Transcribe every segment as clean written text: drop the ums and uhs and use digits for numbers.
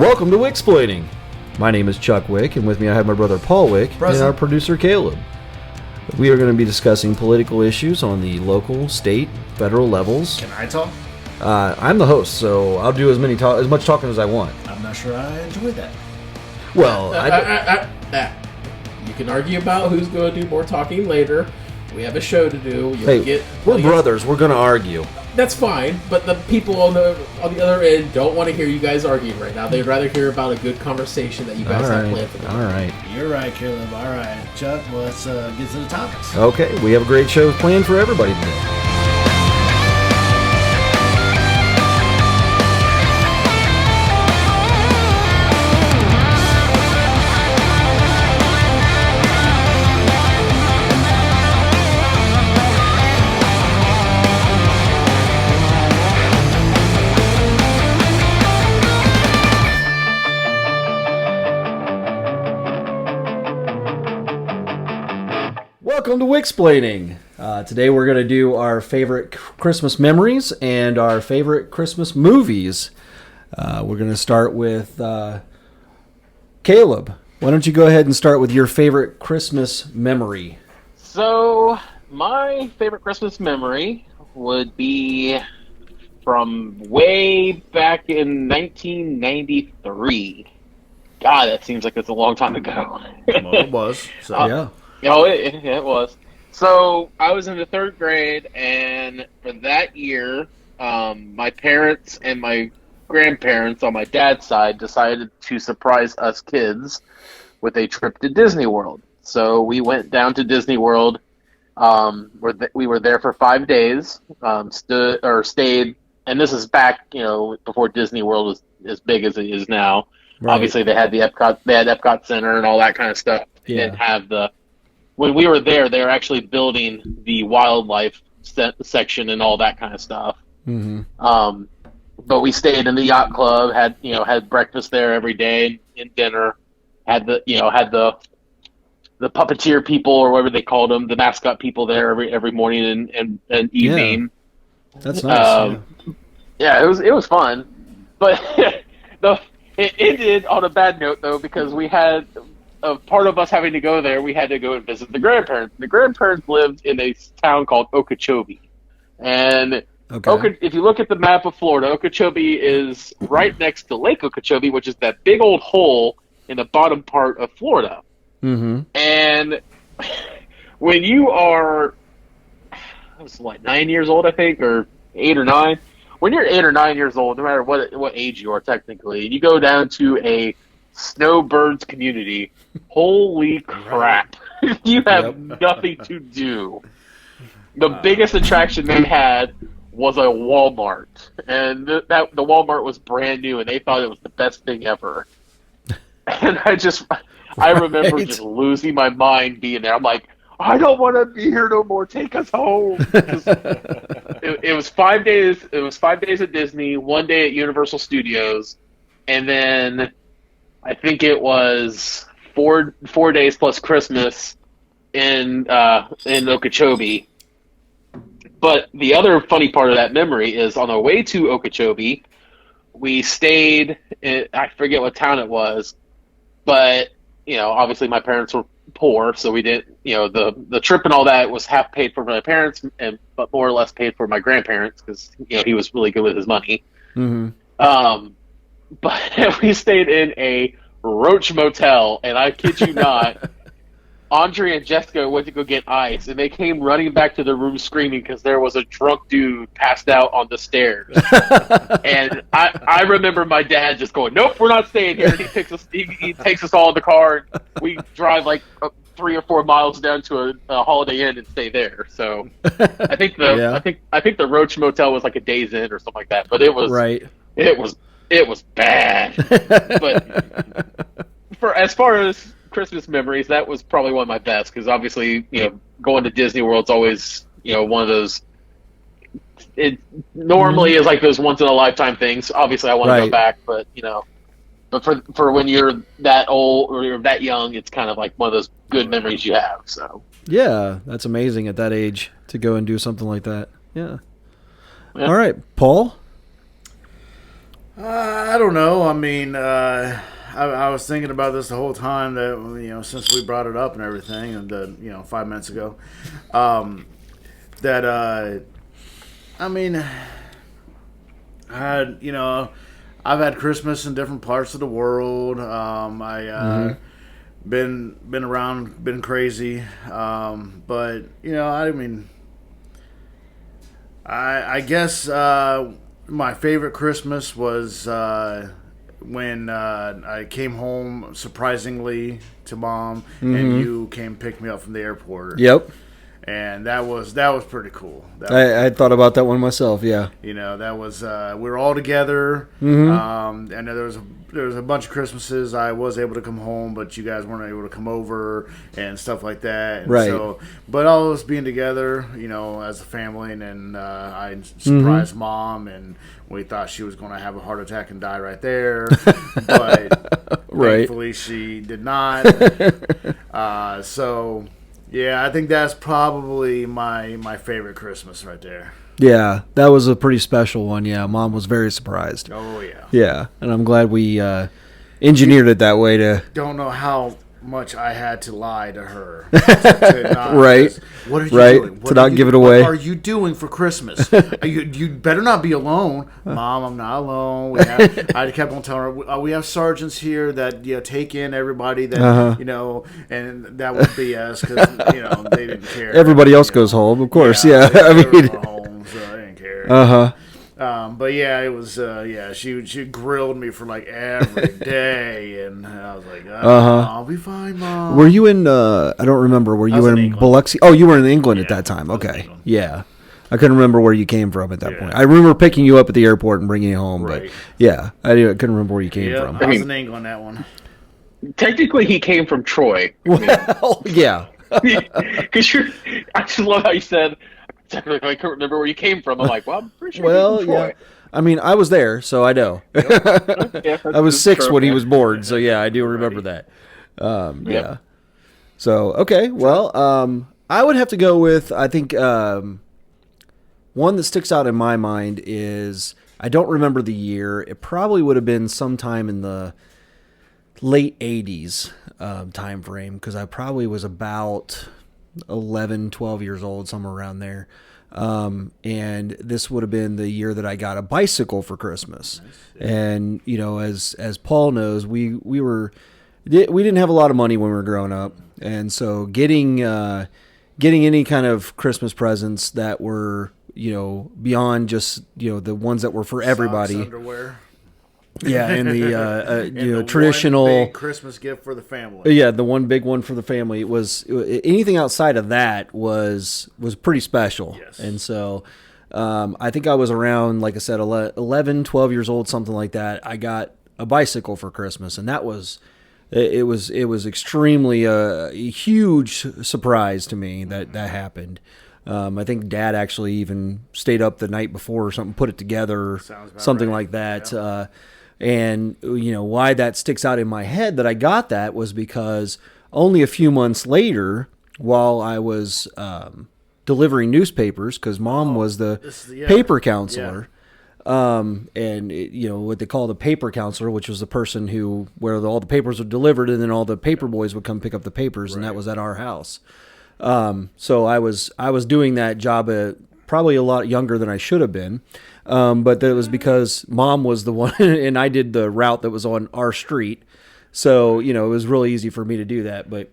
Welcome to Wick-Splaining. My name is Chuck Wick, and with me I have my brother Paul Wick and our producer Caleb. We are going to be discussing political issues on the local, state, federal levels. Can I talk? I'm the host, so I'll do as much talking as I want. I'm not sure I enjoy that. Well, you can argue about who's going to do more talking later. We have a show to do. We're brothers. We're going to argue. That's fine, but the people on the other end don't want to hear you guys arguing right now. They'd rather hear about a good conversation that you guys have planned for them. All right. You're right, Caleb. All right. Chuck, let's get to the topics. Okay, we have a great show planned for everybody today. Welcome to Wick-Splaining. Today we're going to do our favorite Christmas memories and our favorite Christmas movies. We're going to start with Caleb. Why don't you go ahead and start with your favorite Christmas memory? So, my favorite Christmas memory would be from way back in 1993. God, that seems like it's a long time ago. Well, it was. So, yeah. Oh, it was. So I was in the third grade, and for that year, my parents and my grandparents on my dad's side decided to surprise us kids with a trip to Disney World. So we went down to Disney World. We were there for 5 days. Stayed, and this is back, before Disney World was as big as it is now. Right. Obviously, they had Epcot Center and all that kind of stuff. They didn't have when we were there, they were actually building the wildlife section and all that kind of stuff. Mm-hmm. But we stayed in the yacht club, had breakfast there every day and dinner. Had the puppeteer people, or whatever they called them, the mascot people there every morning and evening. Yeah. That's nice. It was fun, but it ended on a bad note though, because we had. Part of us having to go there, we had to go and visit the grandparents. The grandparents lived in a town called Okeechobee. And if you look at the map of Florida, Okeechobee is right next to Lake Okeechobee, which is that big old hole in the bottom part of Florida. Mm-hmm. And when you are, 9 years old, I think, or 8 or 9. When you're 8 or 9 years old, no matter what age you are technically, you go down to a snowbirds community. Holy crap. You have nothing to do. The biggest attraction they had was a Walmart. And the Walmart was brand new, and they thought it was the best thing ever. And I remember just losing my mind being there. I'm like, I don't want to be here no more. Take us home. It was 5 days. It was 5 days at Disney, 1 day at Universal Studios, and then I think it was 4 days plus Christmas in Okeechobee. But the other funny part of that memory is on our way to Okeechobee, we stayed in, I forget what town it was, but obviously my parents were poor, so we didn't. The trip and all that was half paid for my parents, but more or less paid for my grandparents because he was really good with his money. Mm-hmm. But we stayed in a Roach Motel, and I kid you not, Andre and Jessica went to go get ice, and they came running back to the room screaming because there was a drunk dude passed out on the stairs. And I remember my dad just going, "Nope, we're not staying here." And he takes us all in the car, and we drive like 3 or 4 miles down to a Holiday Inn and stay there. So I think I think the Roach Motel was like a Days Inn or something like that. But it was It was bad. But as far as Christmas memories, that was probably one of my best, because obviously, going to Disney World's always, one of those. It normally is like those once in a lifetime things. Obviously, I want to go back, but but for when you're that old or you're that young, it's kind of like one of those good memories you have. So yeah, that's amazing at that age to go and do something like that. Yeah. All right, Paul. I don't know. I mean, I was thinking about this the whole time that since we brought it up and everything, and 5 minutes ago, that I mean, I've had Christmas in different parts of the world. Been around, been crazy, but I mean, I guess my favorite Christmas was when I came home surprisingly to Mom, and you came pick me up from the airport. Yep. And that was pretty cool. I thought about that one myself. Yeah. That was we were all together. And there was a bunch of Christmases I was able to come home, but you guys weren't able to come over and stuff like that. And right. So, but all of us being together, as a family, and then I surprised Mom, and we thought she was going to have a heart attack and die right there, but right. thankfully she did not. So. Yeah, I think that's probably my favorite Christmas right there. Yeah, that was a pretty special one. Yeah, Mom was very surprised. Oh, yeah. Yeah, and I'm glad we engineered it that way to... Don't know how much I had to lie to her. To not, right. What are you doing? To not give it away. What are you doing for Christmas? You better not be alone. Mom, I'm not alone. I kept on telling her, we have sergeants here that take in everybody that, and that would be us because, they didn't care. Everybody else goes home, of course. Yeah. I mean, home, so I didn't care. Uh-huh. But yeah, it was she grilled me for like every day, and I was like, I'll be fine, Mom. Were you in? I don't remember. Were you in Biloxi? Oh, you were in England at that time. Okay, yeah. I couldn't remember where you came from at that point. I remember picking you up at the airport and bringing you home, but yeah, I couldn't remember where you came from. I was in England that one. Technically, he came from Troy. Well, yeah. Because I just love how you said. Technically, I couldn't remember where you came from. I'm like, well, I'm pretty sure you're from Troy. Yeah. I mean, I was there, so I know. Yep. I was 6 when he was born, so yeah, I do remember that. Yeah. So, okay, well, I would have to go with, I think, one that sticks out in my mind is, I don't remember the year. It probably would have been sometime in the late 80s time frame, because I probably was about 11, 12 years old, somewhere around there. And this would have been the year that I got a bicycle for Christmas. And, as Paul knows, we didn't have a lot of money when we were growing up. And so getting any kind of Christmas presents that were, beyond just, the ones that were for everybody. Socks, underwear. Yeah, and the and the traditional one big Christmas gift for the family. Yeah, the one big one for the family. It was anything outside of that was pretty special. Yes. And so I think I was around, like I said, 11, 12 years old, something like that. I got a bicycle for Christmas, and that was it was extremely a huge surprise to me that happened. I think Dad actually even stayed up the night before or something, put it together, something right. like that. Yeah. And, why that sticks out in my head that I got that was because only a few months later, while I was delivering newspapers, because Mom was the paper counselor, and what they call the paper counselor, which was the person where all the papers were delivered, and then all the paper boys would come pick up the papers, and that was at our house. So I was doing that job probably a lot younger than I should have been. But that was because Mom was the one, and I did the route that was on our street. So, it was really easy for me to do that. But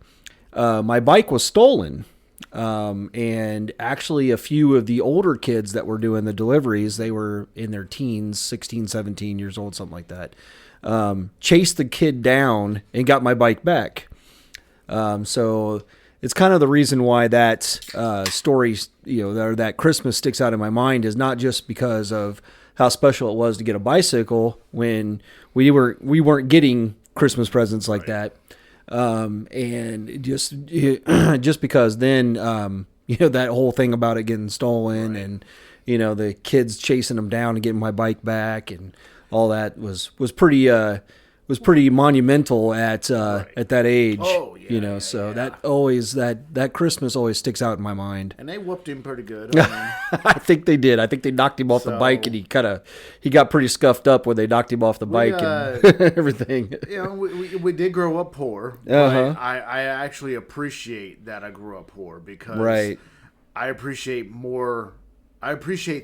my bike was stolen. And actually a few of the older kids that were doing the deliveries, they were in their teens, 16, 17 years old, something like that, chased the kid down and got my bike back. So it's kind of the reason why that story, or that Christmas sticks out in my mind, is not just because of how special it was to get a bicycle when we weren't getting Christmas presents like that, and just because then that whole thing about it getting stolen and the kids chasing them down and getting my bike back and all that was pretty monumental at that age. Oh yeah. So that Christmas always sticks out in my mind. And they whooped him pretty good. I mean, I think they did. I think they knocked him off the bike, and he got pretty scuffed up when they knocked him off the bike and everything. We did grow up poor. But I actually appreciate that I grew up poor because I appreciate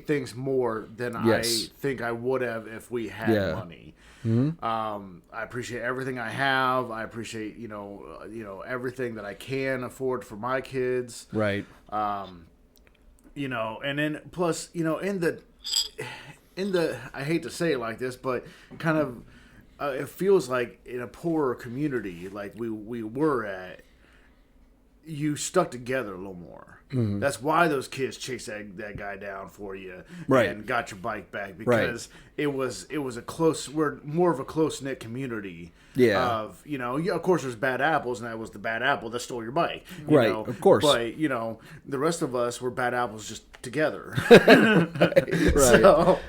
things more than I think I would have if we had money. I appreciate everything I have. I appreciate everything that I can afford for my kids. Right. And then plus in the I hate to say it like this, but kind of it feels like in a poorer community like we were at, you stuck together a little more. Mm-hmm. That's why those kids chased that guy down for you and got your bike back, because it was we're more of a close knit community. Yeah. Of of course there's bad apples, and that was the bad apple that stole your bike. Of course. But the rest of us were bad apples just together. Right. So,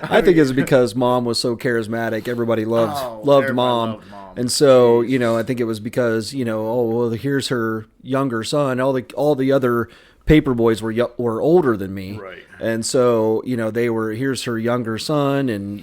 I think it's because Mom was so charismatic. Everybody loved Mom. And so, I think it was because, here's her younger son. All the other paper boys were older than me. Right. And so, here's her younger son, and,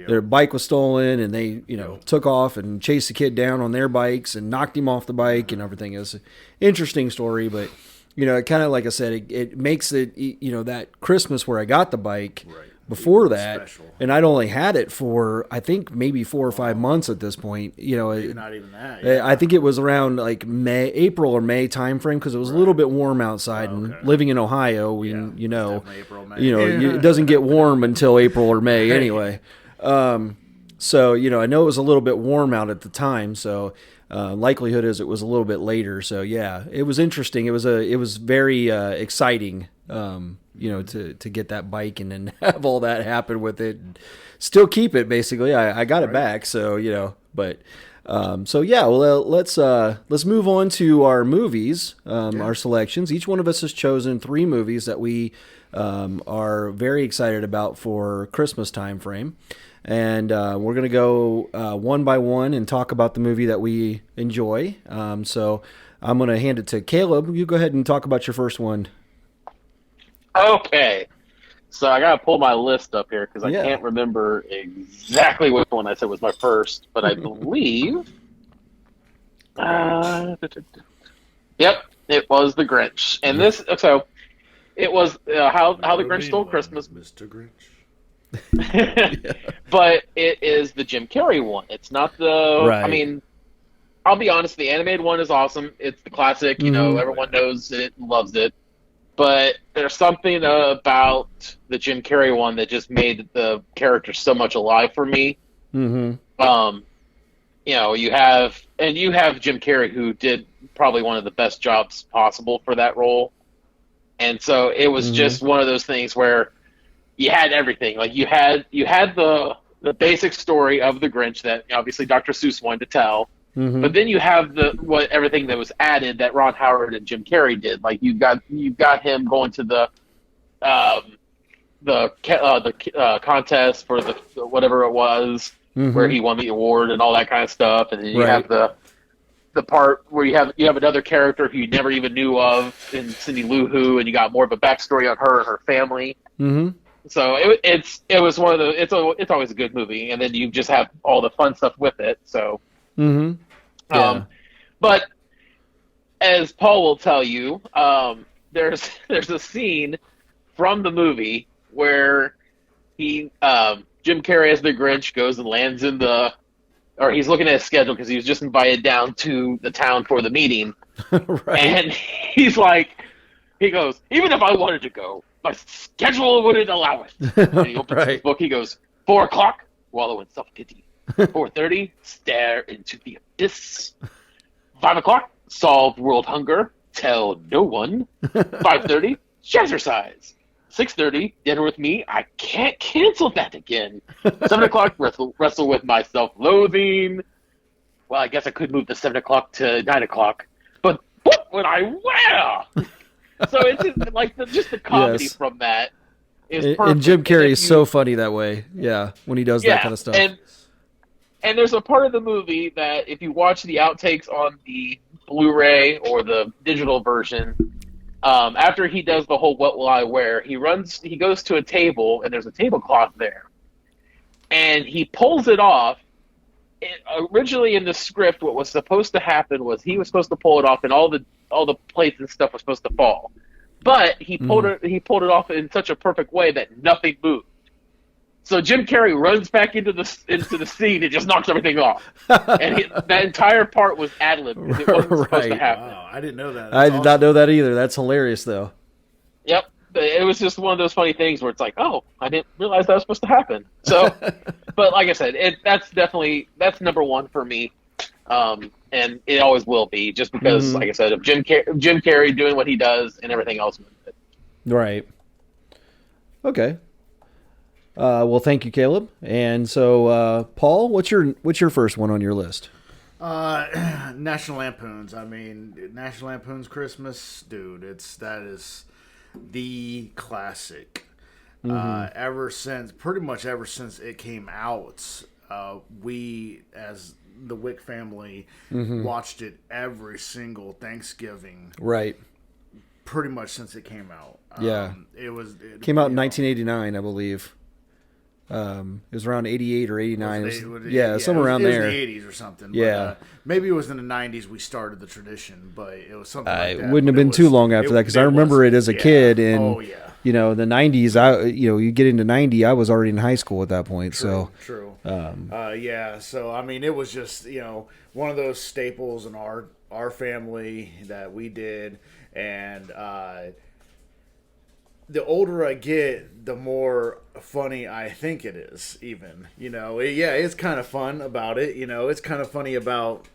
their bike was stolen, and they, took off and chased the kid down on their bikes and knocked him off the bike and everything. It's an interesting story, but, it kind of, like I said, it makes it, that Christmas where I got the bike. Right. Before that, special. And I'd only had it for, I think, maybe 4 or 5 months at this point. Maybe not even that. Yeah. I think it was around like April or May time frame, because it was a little bit warm outside. And living in Ohio, April, May. It doesn't get warm until April or May anyway. So I know it was a little bit warm out at the time. So likelihood is it was a little bit later. So yeah, it was interesting. It was very exciting. To get that bike and then have all that happen with it, and still keep it. Basically, I got it back. So but well, let's move on to our movies, our selections. Each one of us has chosen 3 movies that we are very excited about for Christmas time frame, and we're gonna go one by one and talk about the movie that we enjoy. So I'm gonna hand it to Caleb. You go ahead and talk about your first one. Okay, so I gotta pull my list up here because I can't remember exactly which one I said was my first, but I believe, yep, it was The Grinch, and it was how the Grinch Stole Christmas, Mr. Grinch. But it is the Jim Carrey one. It's not the. Right. I mean, I'll be honest. The animated one is awesome. It's the classic. Everyone knows it, loves it. But there's something about the Jim Carrey one that just made the character so much alive for me. Mm-hmm. You have Jim Carrey, who did probably one of the best jobs possible for that role. And so it was just one of those things where you had everything. Like you had the basic story of the Grinch that obviously Dr. Seuss wanted to tell. Mm-hmm. But then you have everything that was added that Ron Howard and Jim Carrey did. Like you got him going to the contest for the whatever it was, where he won the award and all that kind of stuff. And then you have the part where you have another character who you never even knew of in Cindy Lou Who, and you got more of a backstory on her and her family. Mm-hmm. So it was one of the it's always a good movie, and then you just have all the fun stuff with it. So. Mm-hmm. Yeah. But as Paul will tell you, there's a scene from the movie where Jim Carrey as the Grinch goes and lands he's looking at his schedule because he was just invited down to the town for the meeting, and he goes, even if I wanted to go, my schedule wouldn't allow it. And he opens his book. He goes, 4:00, wallow in self-pity. 4:30, stare into the abyss. 5:00, solve world hunger, tell no one. 5:30, jazzercise. 6:30, dinner with me. I can't cancel that again. 7:00, wrestle with my self-loathing. Well, I guess I could move the 7:00 to 9:00. But what would I wear? So it's just the comedy from that is perfect. And Jim Carrey is so funny that way. Yeah, when he does that kind of stuff. And there's a part of the movie that if you watch the outtakes on the Blu-ray or the digital version, after he does the whole "What will I wear," he goes to a table and there's a tablecloth there, and he pulls it off. Originally in the script, what was supposed to happen was he was supposed to pull it off, and all the plates and stuff was supposed to fall. But he pulled it off in such a perfect way that nothing moved. So Jim Carrey runs back into the scene and just knocks everything off. And that entire part was ad-lib because it wasn't supposed to happen. Wow, I didn't know that. I did not know that either. That's hilarious, though. Yep. It was just one of those funny things where it's like, oh, I didn't realize that was supposed to happen. So, but like I said, that's number one for me. And it always will be, just because, like I said, of Jim Carrey doing what he does and everything else with it. Right. Okay. Well, thank you, Caleb. And so, Paul, what's your first one on your list? National Lampoons. I mean, National Lampoon's Christmas, dude. That is the classic. Pretty much ever since it came out, we as the Wick family watched it every single Thanksgiving. Right. Pretty much since it came out. Yeah. It came out in 1989, I believe. It was around 88 or 89. Somewhere around there. It was the 80s or something. Yeah. But, maybe it was in the 90s we started the tradition, but it was something like that. It wouldn't have been too long after that, because I remember it as a kid. And, the 90s, you get into 90, I was already in high school at that point. True. So, I mean, it was just, one of those staples in our family that we did. And the older I get, the more funny I think it is, even. It's kind of fun about it. It's kind of funny about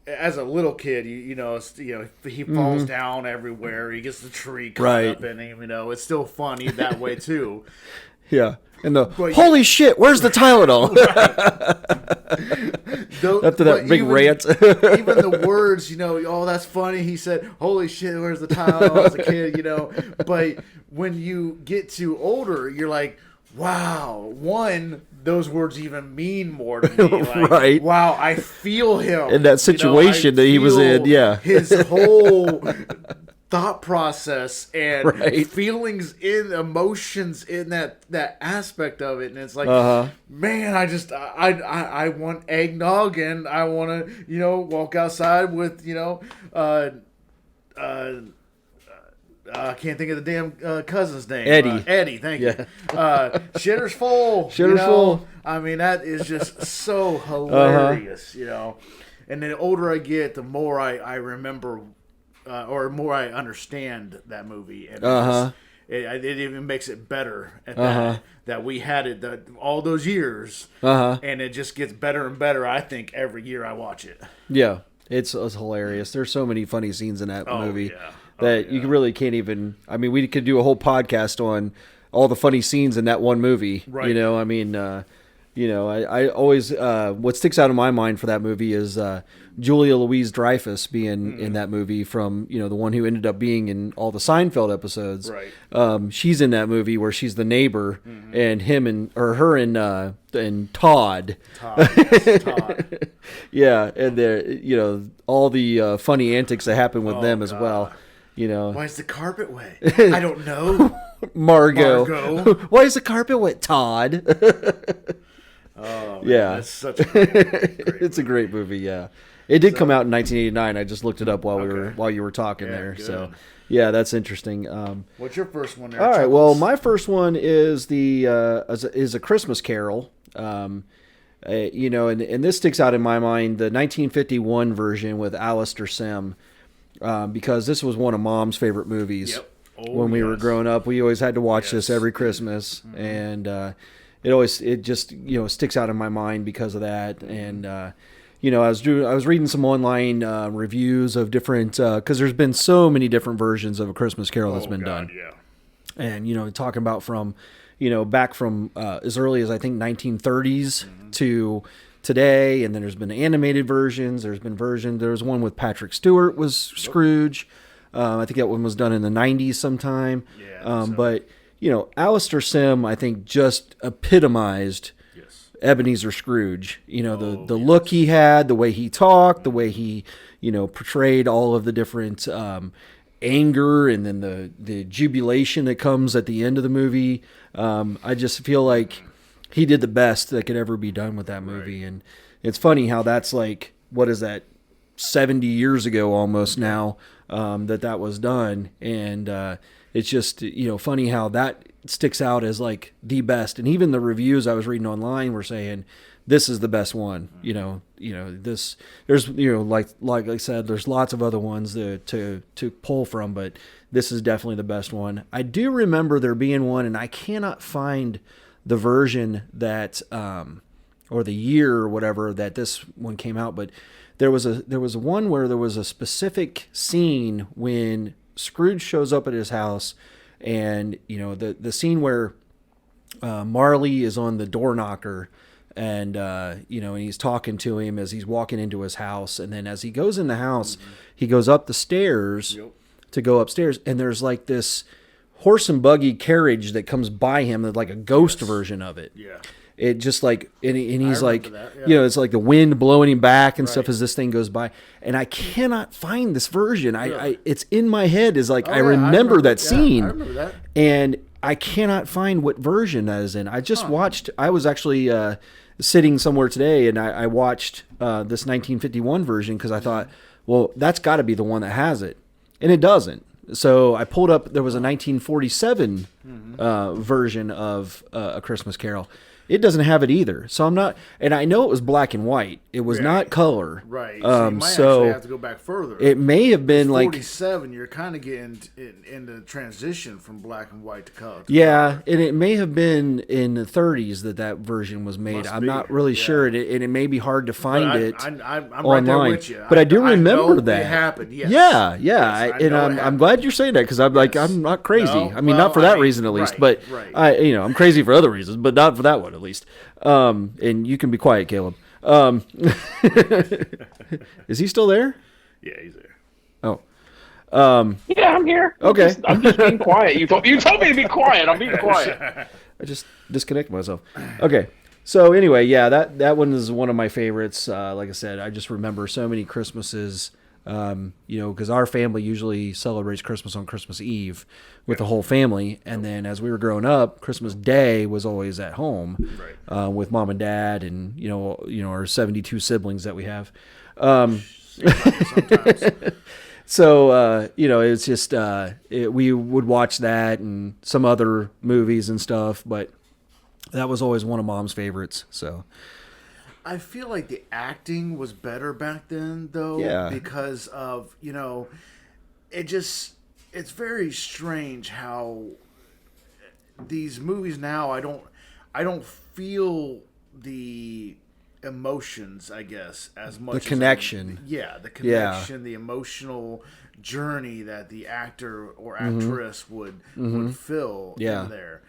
as a little kid, he falls down everywhere. He gets the tree caught up in him. It's still funny that way too. Yeah. And holy shit, where's the Tylenol? After that big rant. Even the words, that's funny. He said, holy shit, where's the Tylenol as a kid, But when you get to older, you're like, wow, those words even mean more to me. Like, right. Wow, I feel him. In that situation that he was in, yeah. His whole thought process and feelings emotions in that aspect of it, and it's like, man, I want eggnog, and I want to walk outside with I can't think of the damn cousin's name. Eddie, thank you. Shitter's full. Full. I mean, that is just so hilarious, And the older I get, the more I remember, or more I understand that movie. And it even makes it better at that we had it all those years. And it just gets better and better, I think, every year I watch it. Yeah, it's hilarious. There's so many funny scenes in that movie. You really can't even. I mean, we could do a whole podcast on all the funny scenes in that one movie. Right. I always what sticks out in my mind for that movie is Julia Louis-Dreyfus being in that movie, from the one who ended up being in all the Seinfeld episodes. Right. She's in that movie where she's the neighbor, and her and Todd. Todd. Yeah, and all the funny antics that happen with them as well. Why is the carpet wet? I don't know. Margot. Why is the carpet wet, Todd? Man, yeah, that's such a great it's a great movie. Yeah, it did come out in 1989. I just looked it up while you were talking there. Good. So, yeah, that's interesting. What's your first one there? All right. Well, my first one is is a Christmas Carol. And this sticks out in my mind, the 1951 version with Alistair Sim. Because this was one of Mom's favorite movies. Yep. When we were growing up. We always had to watch this every Christmas, and it just sticks out in my mind because of that. And I was reading some online reviews of different, because there's been so many different versions of A Christmas Carol that's been done. Yeah. And talking about from back from as early as I think 1930s to today, and then there's been animated versions. There was one with Patrick Stewart was Scrooge. I think that one was done in the 90s sometime. Yeah, but Alistair Sim, I think, just epitomized Yes. Ebenezer Scrooge. The look he had, the way he talked, the way he, portrayed all of the different anger and then the jubilation that comes at the end of the movie. I just feel like he did the best that could ever be done with that movie. Right. And it's funny how that's like, what is that, 70 years ago almost now, that was done. And it's just, funny how that sticks out as like the best. And even the reviews I was reading online were saying, this is the best one. This, there's, like I said, there's lots of other ones to pull from, but this is definitely the best one. I do remember there being one, and I cannot find the version that, or the year or whatever that this one came out, but there was one where there was a specific scene when Scrooge shows up at his house, and the scene where Marley is on the door knocker, and and he's talking to him as he's walking into his house, and then as he goes in the house, he goes up the stairs to go upstairs, and there's like this horse and buggy carriage that comes by him, like a ghost version of it. Yeah. It just like, and he's like, that, it's like the wind blowing him back and stuff as this thing goes by. And I cannot find this version. It's in my head is like, I remember that scene. I remember that. And I cannot find what version that is in. I just watched, I was actually sitting somewhere today, and I watched this 1951 version because I thought, well, that's got to be the one that has it. And it doesn't. So I pulled up, there was a 1947 version of A Christmas Carol. It doesn't have it either. So I'm not, and I know it was black and white. It was not color. Right. So you might actually have to go back further. It may have been 47, you're kind of getting in the transition from black and white to color. And it may have been in the 30s that version was made. I'm not really sure, and it may be hard to find it I'm online. right there with you. But I do remember that. It happened, yes. Yeah. Yes, I'm glad you're saying that, because I'm like, I'm not crazy. No, I mean, not for that reason at least, but I'm crazy for other reasons, but not for that one at least. And you can be quiet, Caleb. Is he still there? Yeah, he's there. Oh. Yeah, I'm here. Okay. I'm just being quiet. You told me to be quiet. I'm being quiet. I just disconnected myself. Okay. So anyway, that one is one of my favorites. Like I said, I just remember so many Christmases, because our family usually celebrates Christmas on Christmas Eve with the whole family. And then as we were growing up, Christmas Day was always at home with mom and dad and, our 72 siblings that we have. So, it's just, we would watch that and some other movies and stuff, but that was always one of mom's favorites. So I feel like the acting was better back then, though, because of, it's very strange how these movies now, I don't feel the emotions, I guess, as much. The connection. The connection, the emotional journey that the actor or actress would fill in there.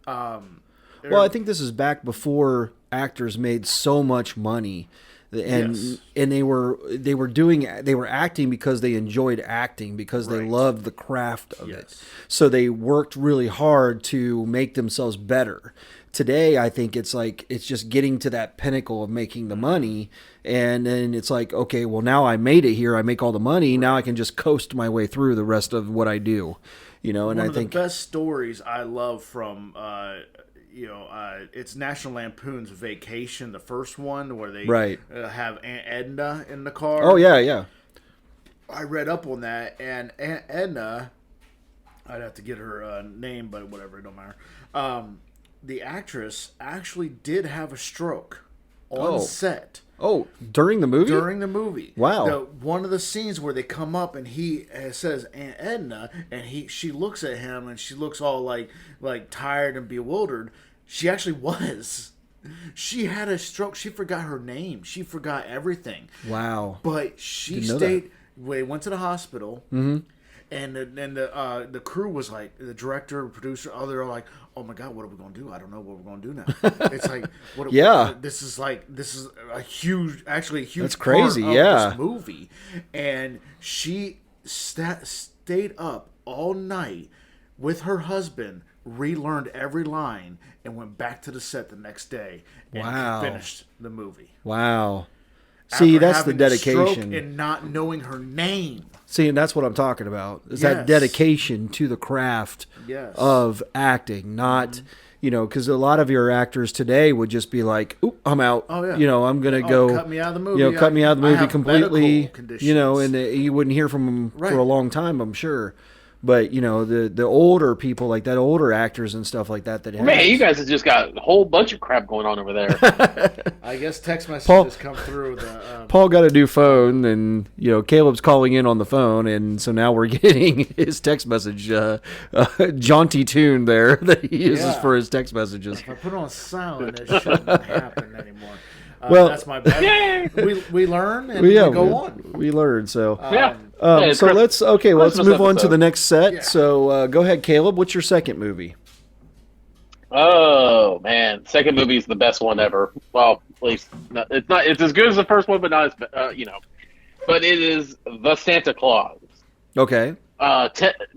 Well, I think this is back before actors made so much money, and they were acting because they enjoyed acting, because they loved the craft of it. So they worked really hard to make themselves better. Today, I think it's like it's just getting to that pinnacle of making the money, and then it's like, okay, well, now I made it here. I make all the money. Now I can just coast my way through the rest of what I do. And one I of think the best stories I love from it's National Lampoon's Vacation, the first one where they have Aunt Edna in the car. Oh yeah. I read up on that, and Aunt Edna, I'd have to get her name, but whatever, it don't matter. The actress actually did have a stroke on set. Oh, during the movie? During the movie. Wow. One of the scenes where they come up and he says Aunt Edna, and she looks at him and she looks all like tired and bewildered. She actually was. She had a stroke. She forgot her name. She forgot everything. Wow. But she stayed. They went to the hospital. Mm-hmm. And the crew was like, the director, producer, they're like, oh my God, what are we going to do? I don't know what we're going to do now. It's like, this is a huge That's crazy, part of this movie. And she stayed up all night with her husband relearned every line, and went back to the set the next day and finished the movie. Wow. See, that's the dedication. And not knowing her name. See, and that's what I'm talking about. Is that dedication to the craft of acting, not, because a lot of your actors today would just be like, "Oop, I'm out." Oh, yeah. I'm going to go. Cut me out of the movie. Cut me out of the movie completely. And you wouldn't hear from them for a long time, I'm sure. But the older people, like that, older actors and stuff like that. Man, you guys have just got a whole bunch of crap going on over there. I guess text messages come through. Paul got a new phone, and Caleb's calling in on the phone, and so now we're getting his text message, jaunty tune there that he uses for his text messages. If I put on silent, it shouldn't happen anymore. Well, that's my bad. we learn and we go on. We learn. So so let's move on to the next set. Yeah. So go ahead, Caleb. What's your second movie? Oh man, second movie is the best one ever. Well, at least it's not. It's as good as the first one, but not as But it is The Santa Claus. Okay.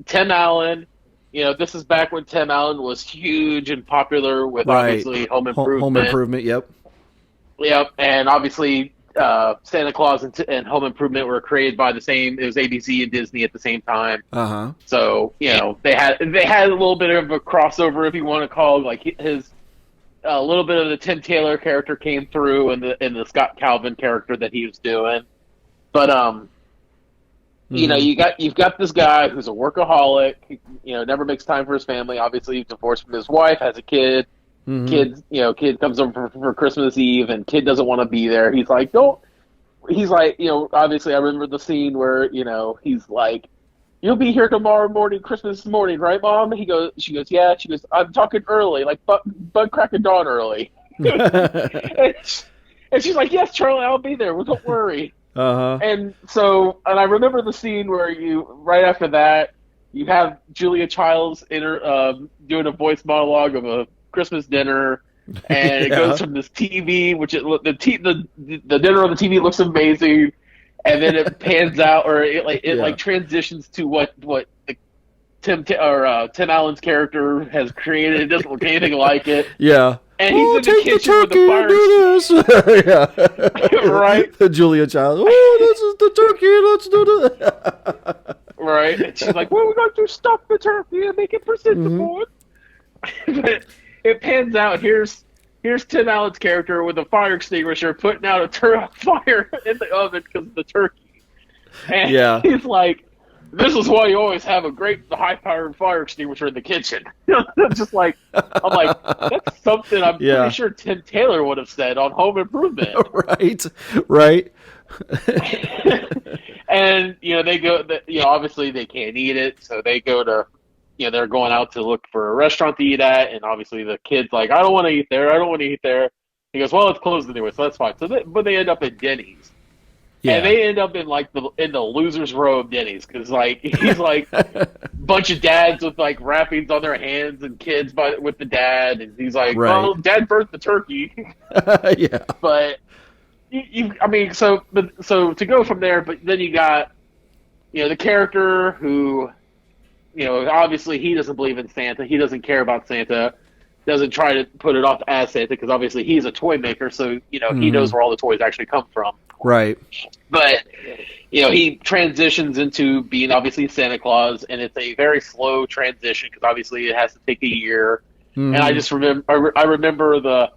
Tim Allen. This is back when Tim Allen was huge and popular with obviously Home Improvement. Home Improvement. Yep. Yep, and obviously Santa Claus and Home Improvement were created by the same. It was ABC and Disney at the same time. So they had a little bit of a crossover, if you want to call it, like a little bit of the Tim Taylor character came through and the Scott Calvin character that he was doing. But you've got this guy who's a workaholic. Never makes time for his family. Obviously, he's divorced from his wife, has a kid. Mm-hmm. Kid comes over for Christmas Eve, and kid doesn't want to be there. He's like, don't. He's like, obviously, I remember the scene where, he's like, "You'll be here tomorrow morning, Christmas morning, right, Mom?" She goes, "Yeah." She goes, "I'm talking early, like butt crack of dawn early." and she's like, "Yes, Charlie, I'll be there. Well, don't worry." And I remember the scene where right after that, you have Julia Childs doing a voice monologue of a Christmas dinner, and it goes from this TV, which the dinner on the TV looks amazing, and then it pans out, or it transitions to what the Tim Allen's character has created. It doesn't look anything like it. Yeah. And he's in the kitchen with the fire. Yeah. Right. The Julia Child. "Oh, this is the turkey. Let's do this." Right. And she's like, "Well, we're going to stuff the turkey and make it presentable." But it pans out. Here's Tim Allen's character with a fire extinguisher putting out a fire in the oven because of the turkey. And he's like, "This is why you always have a great high-powered fire extinguisher in the kitchen." Just like, I'm like, that's something I'm pretty sure Tim Taylor would have said on Home Improvement. Right. And they go. Obviously they can't eat it, so they go to. They're going out to look for a restaurant to eat at, and obviously the kid's like, "I don't want to eat there. I don't want to eat there." He goes, "Well, it's closed anyway, so that's fine." But they end up in Denny's. Yeah. And they end up in the loser's row of Denny's, because he's like bunch of dads with wrappings on their hands and kids with the dad, and he's like, "Well, Dad burnt the turkey." Yeah. But so to go from there, but then you got the character who. Obviously he doesn't believe in Santa. He doesn't care about Santa. Doesn't try to put it off as Santa, because obviously he's a toy maker, so he knows where all the toys actually come from. Right. But he transitions into being obviously Santa Claus, and it's a very slow transition because obviously it has to take a year. And I just remember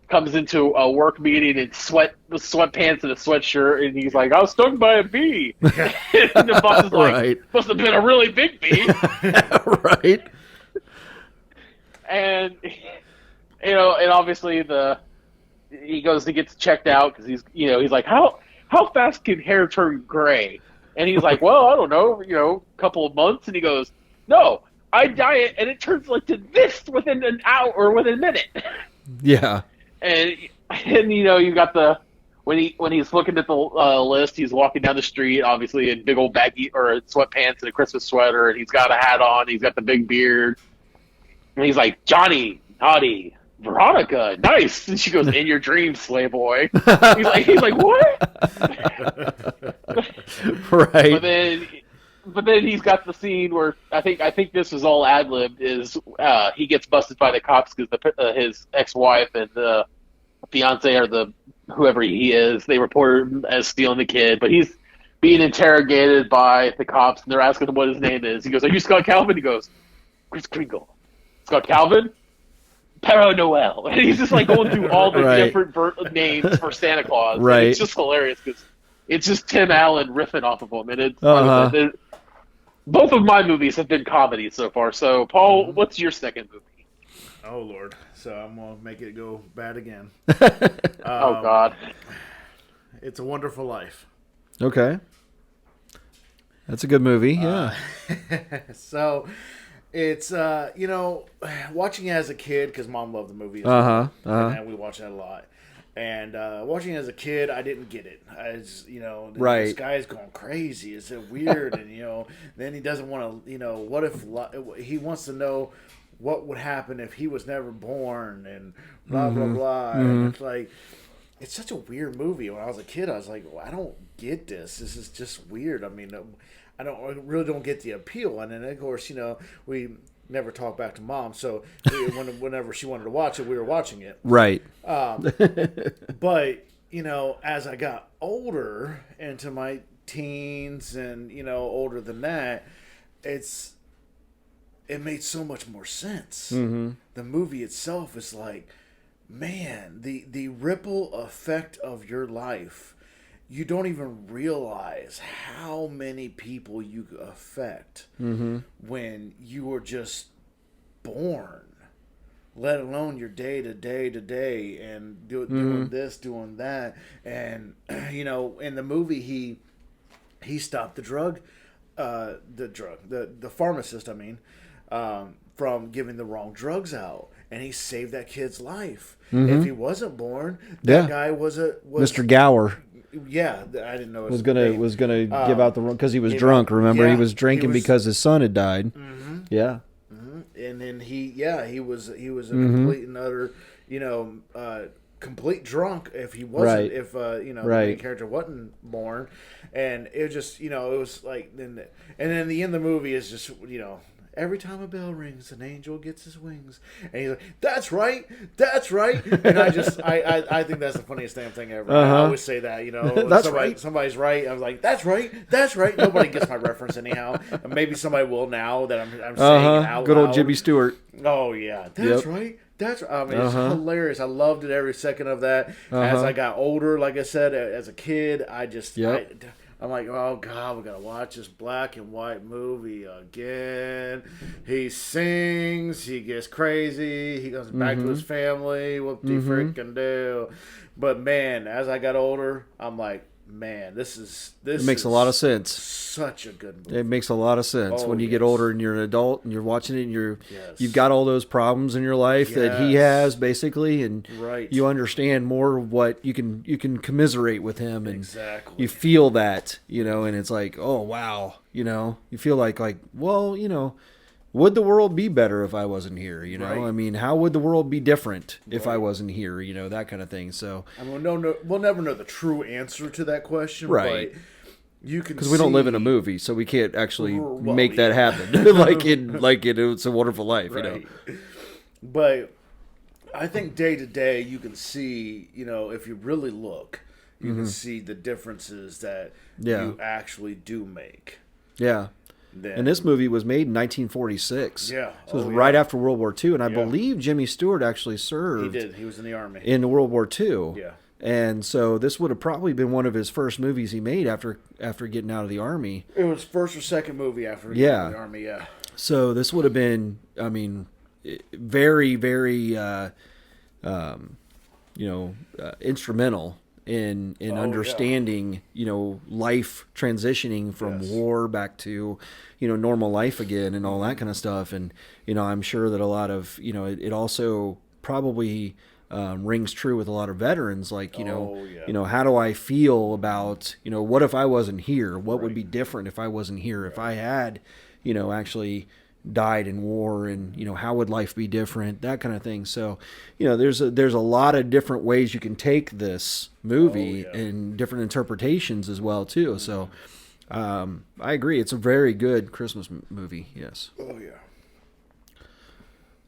comes into a work meeting in sweatpants and a sweatshirt, and he's like, "I was stung by a bee." And the boss is like, "Must have been a really big bee." Right. And and obviously he gets checked out because he's like, how fast can hair turn gray? And he's like, "Well, I don't know, a couple of months." And he goes, "No, I dye it and it turns to this within an hour or within a minute." Yeah. And you got when he's looking at the list, he's walking down the street, obviously in big old baggy or sweatpants and a Christmas sweater, and he's got a hat on, he's got the big beard, and he's like, "Johnny, naughty, Veronica, nice." And she goes, "In your dreams, slay boy." He's like, "What?" Right. but then he's got the scene where I think this is all ad libbed. Is he gets busted by the cops because his ex-wife and the fiance or the whoever he is, they report him as stealing the kid, but he's being interrogated by the cops and they're asking him what his name is. He goes, "Are you Scott Calvin?" He goes, "Chris Kringle." "Scott Calvin? Père Noel." And he's just like going through all the different names for Santa Claus. Right. And it's just hilarious because it's just Tim Allen riffing off of him, and it's both of my movies have been comedies so far. So, Paul, what's your second movie? Oh Lord! So I'm gonna make it go bad again. Oh God! It's a Wonderful Life. Okay, that's a good movie. Yeah. So it's watching it as a kid because Mom loved the movie. And we watched that a lot. And watching it as a kid, I didn't get it. This guy's going crazy. Is it weird? And then he doesn't want to. What if he wants to know what would happen if he was never born? And blah blah blah. And it's like, it's such a weird movie. When I was a kid, I was like, well, I don't get this. This is just weird. I mean, I really don't get the appeal. And then of course, we never talked back to Mom. So whenever she wanted to watch it, we were watching it. Right. But as I got older into my teens and older than that, it made so much more sense. Mm-hmm. The movie itself is like, man, the ripple effect of your life, you don't even realize how many people you affect when you were just born, let alone your day to day and doing this, doing that. And in the movie he stopped the pharmacist, from giving the wrong drugs out, and he saved that kid's life. If he wasn't born, that guy was Mr. Gower. Yeah, I didn't know was gonna give out the wrong because he was drunk. Remember, he was drinking because his son had died. Yeah, and then he was a complete and utter complete drunk if he wasn't the main character wasn't born, and it just it was like and then the end of the movie is just every time a bell rings, an angel gets his wings. And he's like, that's right. And I think that's the funniest damn thing ever. I always say that, That's right. Somebody's right. I was like, that's right. Nobody gets my reference anyhow. And maybe somebody will now that I'm saying it out Good old loud. Jimmy Stewart. Oh, yeah. That's right. It's hilarious. I loved it every second of that. As I got older, like I said, as a kid, I'm like, oh, God, we got to watch this black and white movie again. He sings. He gets crazy. He goes back to his family. Whoop-de-freaking do. But, man, as I got older, I'm like, man, this makes a lot of sense. Such a good movie. It makes a lot of sense when you get older and you're an adult and you're watching it and you've got all those problems in your life that he has basically, and you understand more of what you can commiserate with him, and you feel that, and it's like, oh wow, you feel like well, would the world be better if I wasn't here? I mean, how would the world be different if I wasn't here? That kind of thing. So we'll never know the true answer to that question, right? But you can, because we don't live in a movie, so we can't actually make that happen. like in It's a Wonderful Life, But I think day to day, you can see, if you really look, you can see the differences that you actually do make. Yeah. And this movie was made in 1946. Yeah. So it was right after World War II. And I believe Jimmy Stewart actually served. He did. He was in the Army. In World War II. Yeah. And so this would have probably been one of his first movies he made after getting out of the Army. It was first or second movie after getting out of the Army, yeah. So this would have been, very, very, instrumental in understanding, life transitioning from war back to, normal life again and all that kind of stuff. And, I'm sure that a lot of, it also probably rings true with a lot of veterans. Like, how do I feel about, what if I wasn't here? What would be different if I wasn't here? If I had, actually died in war, and how would life be different, that kind of thing. So there's a lot of different ways you can take this movie and different interpretations as well too. So I agree. It's a very good Christmas movie. Yes. Oh yeah.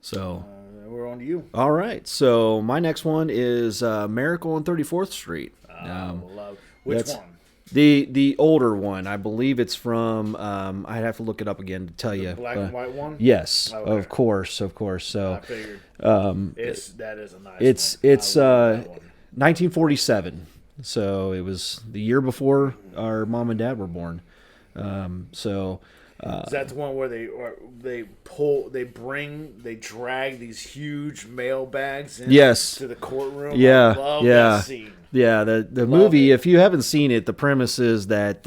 So we're on to you. all right. So my next one is Miracle on 34th Street. Love. Which one? The older one. I believe it's from. I'd have to look it up again to tell you. Black and white one. Yes, Okay. of course. So I figured. That is a nice. it's one. I love that one. 1947. So it was the year before our mom and dad were born. Is that the one where they drag these huge mail bags in Yes. to the courtroom? Yeah, I love yeah. that scene. Yeah, the movie, if you haven't seen it, the premise is that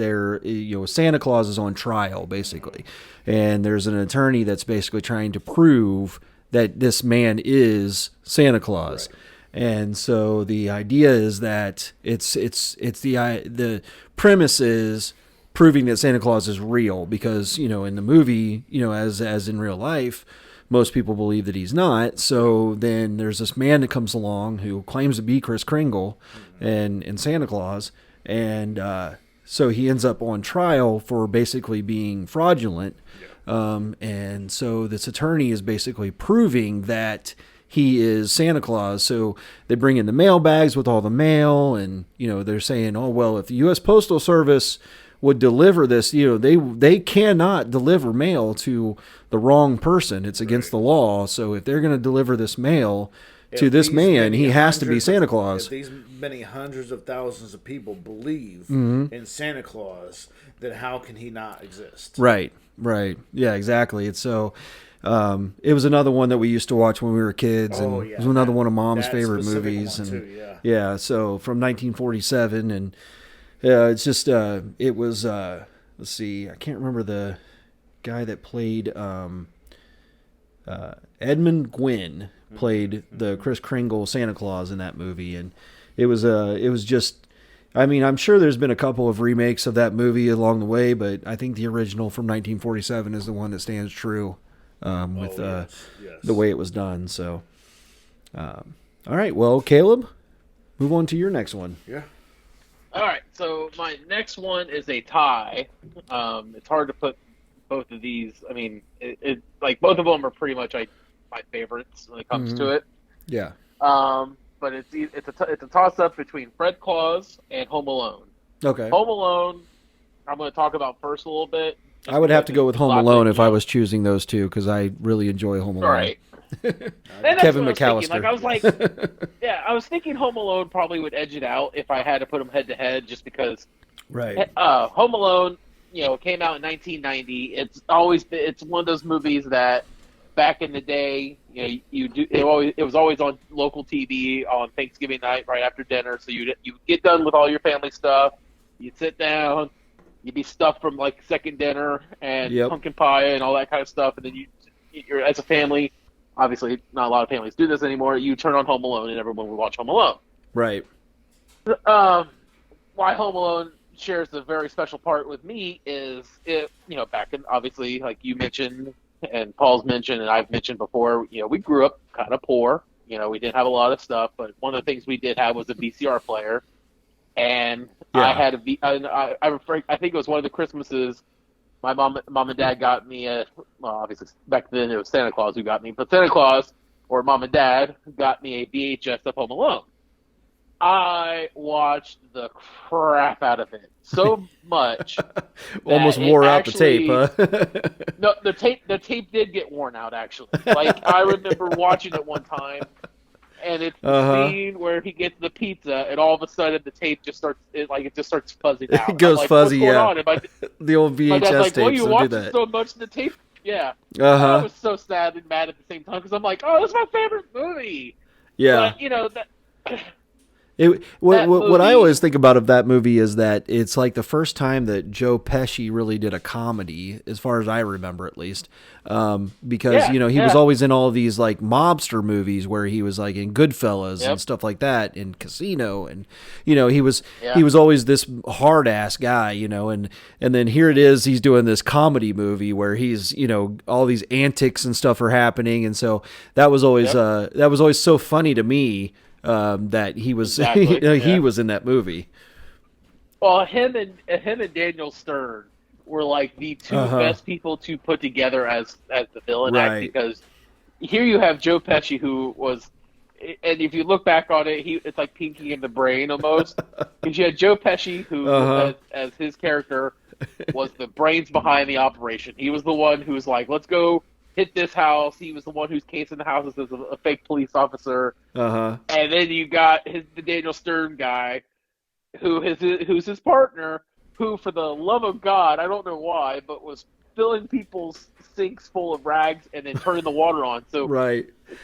Santa Claus is on trial, basically. And there's an attorney that's basically trying to prove that this man is Santa Claus. Right. And so the idea is that the premise is proving that Santa Claus is real, because, in the movie, as in real life, most people believe that he's not. So then there's this man that comes along who claims to be Kris Kringle and Santa Claus. And so he ends up on trial for basically being fraudulent. Yeah. And so this attorney is basically proving that he is Santa Claus. So they bring in the mail bags with all the mail, and, they're saying, oh, well, if the U.S. Postal Service would deliver this, they cannot deliver mail to the wrong person. It's against the law. So if they're going to deliver this mail to this man, he has to be Santa Claus. If these many hundreds of thousands of people believe in Santa Claus, then how can he not exist? Right. Yeah, exactly. It's so... it was another one that we used to watch when we were kids, and it was another one of Mom's favorite movies. And too, yeah, so from 1947, and it's just it was let's see, I can't remember the guy that played Edmund Gwynn played the Kris Kringle Santa Claus in that movie, and it was just. I mean, I'm sure there's been a couple of remakes of that movie along the way, but I think the original from 1947 is the one that stands true. With yes. the way it was done. So, all right. Well, Caleb, move on to your next one. Yeah. All right. So my next one is a tie. It's hard to put both of these. I mean, it like both of them are pretty much my favorites when it comes to it. Yeah. But it's a toss up between Fred Claus and Home Alone. Okay. Home Alone, I'm going to talk about first a little bit. I would have to go with Home Alone if I was choosing those two, because I really enjoy Home Alone. Right. Kevin McAllister. I was like, I was thinking Home Alone probably would edge it out if I had to put them head to head, just because. Right. Home Alone, came out in 1990. It's one of those movies that back in the day, it was always on local TV on Thanksgiving night right after dinner. So you get done with all your family stuff, you'd sit down. You'd be stuffed from like second dinner and pumpkin pie and all that kind of stuff, and then you're as a family. Obviously, not a lot of families do this anymore. You turn on Home Alone, and everyone would watch Home Alone. Right. Why Home Alone shares a very special part with me is back in, obviously, like you mentioned and Paul's mentioned and I've mentioned before. We grew up kind of poor. We didn't have a lot of stuff, but one of the things we did have was a VCR player. And I had I think it was one of the Christmases my mom and dad got me obviously back then it was Santa Claus who got me, but Santa Claus or mom and dad got me a VHS of Home Alone. I watched the crap out of it so much. Almost wore out the tape, huh? No, the tape did get worn out actually. Like I remember watching it one time. And it's the scene where he gets the pizza, and all of a sudden the tape just starts fuzzing out. It goes fuzzy, yeah. The old VHS tapes you will watch do that. so much the tape, yeah. I was so sad and mad at the same time because I'm like, oh, this is my favorite movie. Yeah. But that. What I always think about of that movie is that it's like the first time that Joe Pesci really did a comedy, as far as I remember, at least, because he was always in all of these like mobster movies where he was like in Goodfellas and stuff like that, in Casino, and he was always this hard ass guy, and then here it is, he's doing this comedy movie where he's all these antics and stuff are happening, and so that was always so funny to me. That he was he was in that movie. Well, him and Daniel Stern were like the two best people to put together as the villain act, because here you have Joe Pesci, who was, and if you look back on it, it's like Pinky in the Brain almost, because you had Joe Pesci, who as his character was the brains behind the operation. He was the one who was like, let's go hit this house. He was the one who's casing the houses as a fake police officer. And then you got the Daniel Stern guy, who's his partner, who, for the love of God, I don't know why, but was filling people's sinks full of rags and then turning the water on. So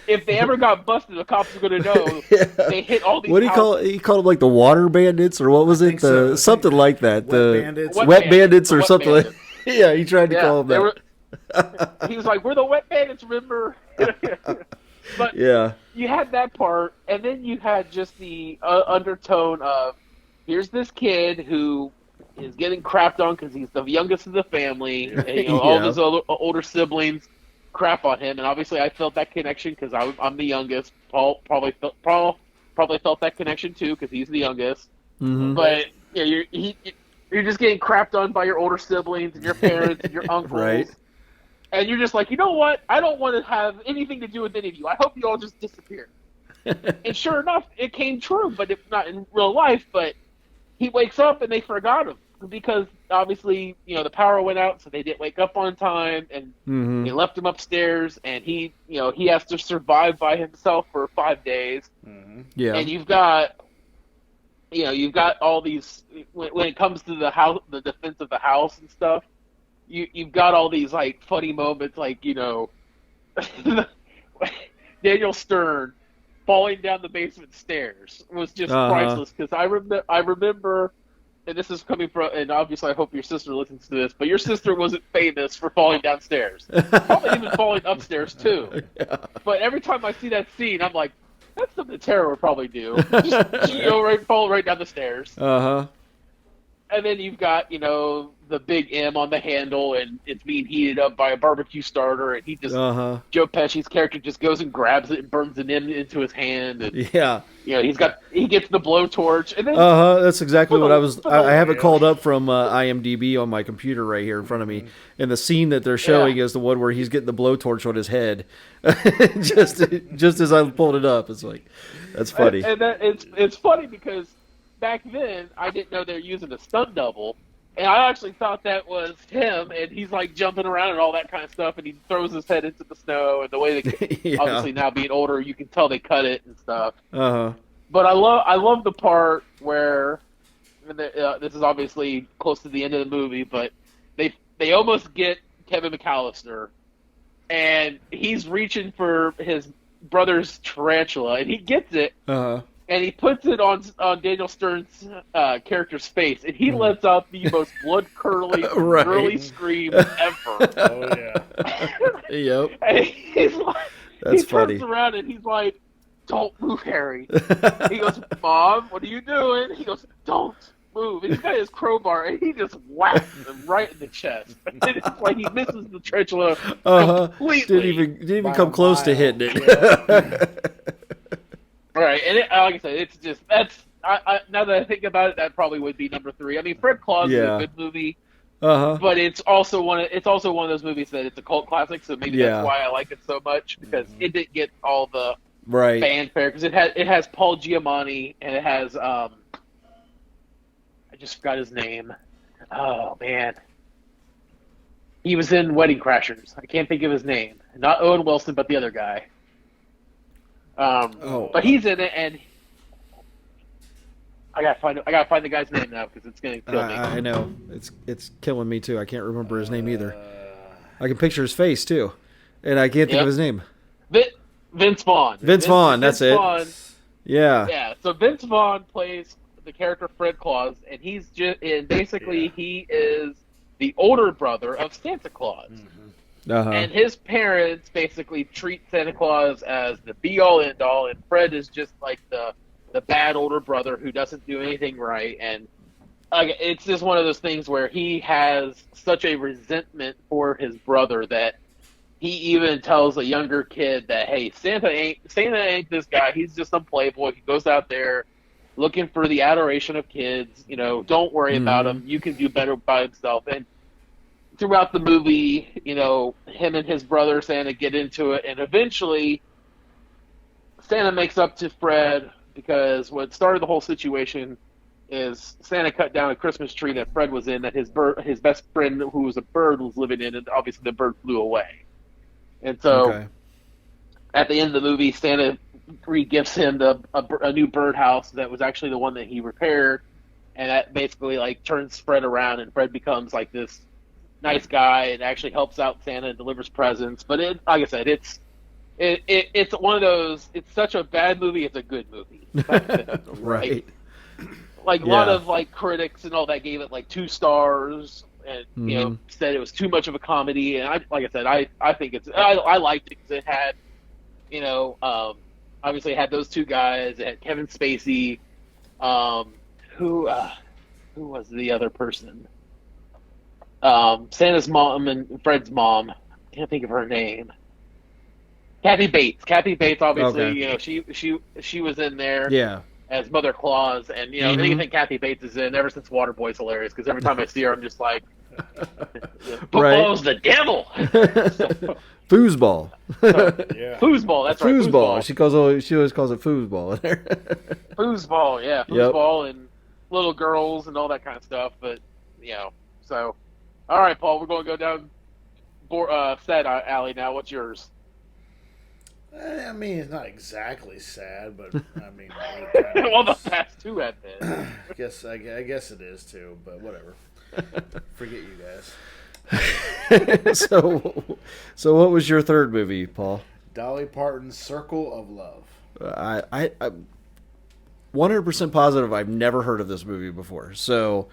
if they ever got busted, the cops were going to know they hit all these. What do you call it? He called them like the water bandits, or what was it? Something like that. Wet bandits or something. Bandits. Yeah, he tried to call them that. He was like, "We're the wet bandits, remember?" But you had that part, and then you had just the undertone of, here's this kid who is getting crapped on because he's the youngest of the family. And, all of his older siblings crap on him, and obviously I felt that connection because I'm the youngest. Paul probably felt that connection too because he's the youngest. But you're just getting crapped on by your older siblings and your parents and your uncles. And you're just like, you know what? I don't want to have anything to do with any of you. I hope you all just disappear. And sure enough, it came true, but not in real life. But he wakes up and they forgot him because obviously, the power went out, so they didn't wake up on time, and they left him upstairs. And he has to survive by himself for 5 days. Yeah, and you've got all these when it comes to the house, the defense of the house and stuff. You've got all these like funny moments, like Daniel Stern falling down the basement stairs was just priceless, because I remember, and this is coming from, and obviously I hope your sister listens to this, but your sister wasn't famous for falling downstairs, probably even falling upstairs too. But every time I see that scene, I'm like, that's something Tara would probably do. Just fall right down the stairs. And then you've got, the big M on the handle, and it's being heated up by a barbecue starter, and he just, Joe Pesci's character just goes and grabs it and burns it into his hand. And, he gets the blowtorch. And then, that's exactly what I have it called up from IMDb on my computer right here in front of me. And the scene that they're showing is the one where he's getting the blowtorch on his head. just as I pulled it up. It's like, that's funny. And it's funny because back then, I didn't know they were using a stunt double, and I actually thought that was him, and he's like jumping around and all that kind of stuff, and he throws his head into the snow, and the way they obviously now being older, you can tell they cut it and stuff. But I love the part where this is obviously close to the end of the movie, but they almost get Kevin McAllister, and he's reaching for his brother's tarantula, and he gets it. And he puts it on Daniel Stern's character's face, and he lets out the most blood-curdling, girly scream ever. Yep. And he's like, That's funny. He turns around and he's like, "Don't move, Harry." He goes, "Mom, what are you doing?" He goes, "Don't move." And he's got his crowbar, and he just whacks him right in the chest. And it's like he misses the tarantula completely. Didn't even come close to hitting it. Right, and like I said, it's just now that I think about it, that probably would be number 3. I mean, Fred Claus is a good movie, but it's also one of those movies that it's a cult classic. So maybe that's why I like it so much, because it didn't get all the fanfare, because it has Paul Giamatti, and it has I just forgot his name. Oh man, he was in Wedding Crashers. I can't think of his name. Not Owen Wilson, but the other guy. But he's in it, and I gotta find the guy's name now, because it's gonna kill me. I know, it's killing me too. I can't remember his name either. I can picture his face too, and I can't think of his name. Vince Vaughn. Vince Vaughn. That's Vaughn, it. Yeah. Yeah. So Vince Vaughn plays the character Fred Claus, and he is the older brother of Santa Claus. And his parents basically treat Santa Claus as the be-all, end-all, and Fred is just like the bad older brother who doesn't do anything right. And it's just one of those things where he has such a resentment for his brother that he even tells a younger kid that, hey, Santa ain't this guy. He's just some playboy. He goes out there, looking for the adoration of kids. You know, don't worry about him. You can do better by himself. And throughout the movie, you know, him and his brother Santa get into it, and eventually Santa makes up to Fred, because what started the whole situation is Santa cut down a Christmas tree that Fred was in, that his best friend, who was a bird, was living in, and obviously the bird flew away. And so at the end of the movie, Santa re-gifts him a new birdhouse that was actually the one that he repaired, and that basically like turns Fred around, and Fred becomes like this nice guy and actually helps out Santa and delivers presents. But like I said, it's one of those. It's such a bad movie. It's a good movie, right? Like a lot of like critics and all that gave it like 2 stars, and you know, said it was too much of a comedy. And I think I liked it because it had, you know, obviously it had those 2 guys. It had Kevin Spacey. Who was the other person? Santa's mom and Fred's mom. Can't think of her name. Kathy Bates. Kathy Bates, obviously, you know, she was in there as Mother Claus, and you know, anything Kathy Bates is in, ever since Waterboy's hilarious, because every time I see her, I'm just like, football's the devil. Foosball. Foosball, that's right. Foosball. She always calls it foosball. Foosball, yeah. Foosball and little girls and all that kind of stuff. But, you know, so. All right, Paul, we're going to go down sad alley now. What's yours? I mean, it's not exactly sad, but I mean, well, the past 2 have been. I guess it is too, but whatever. Forget you guys. So what was your third movie, Paul? Dolly Parton's Circle of Love. I'm 100% positive I've never heard of this movie before. So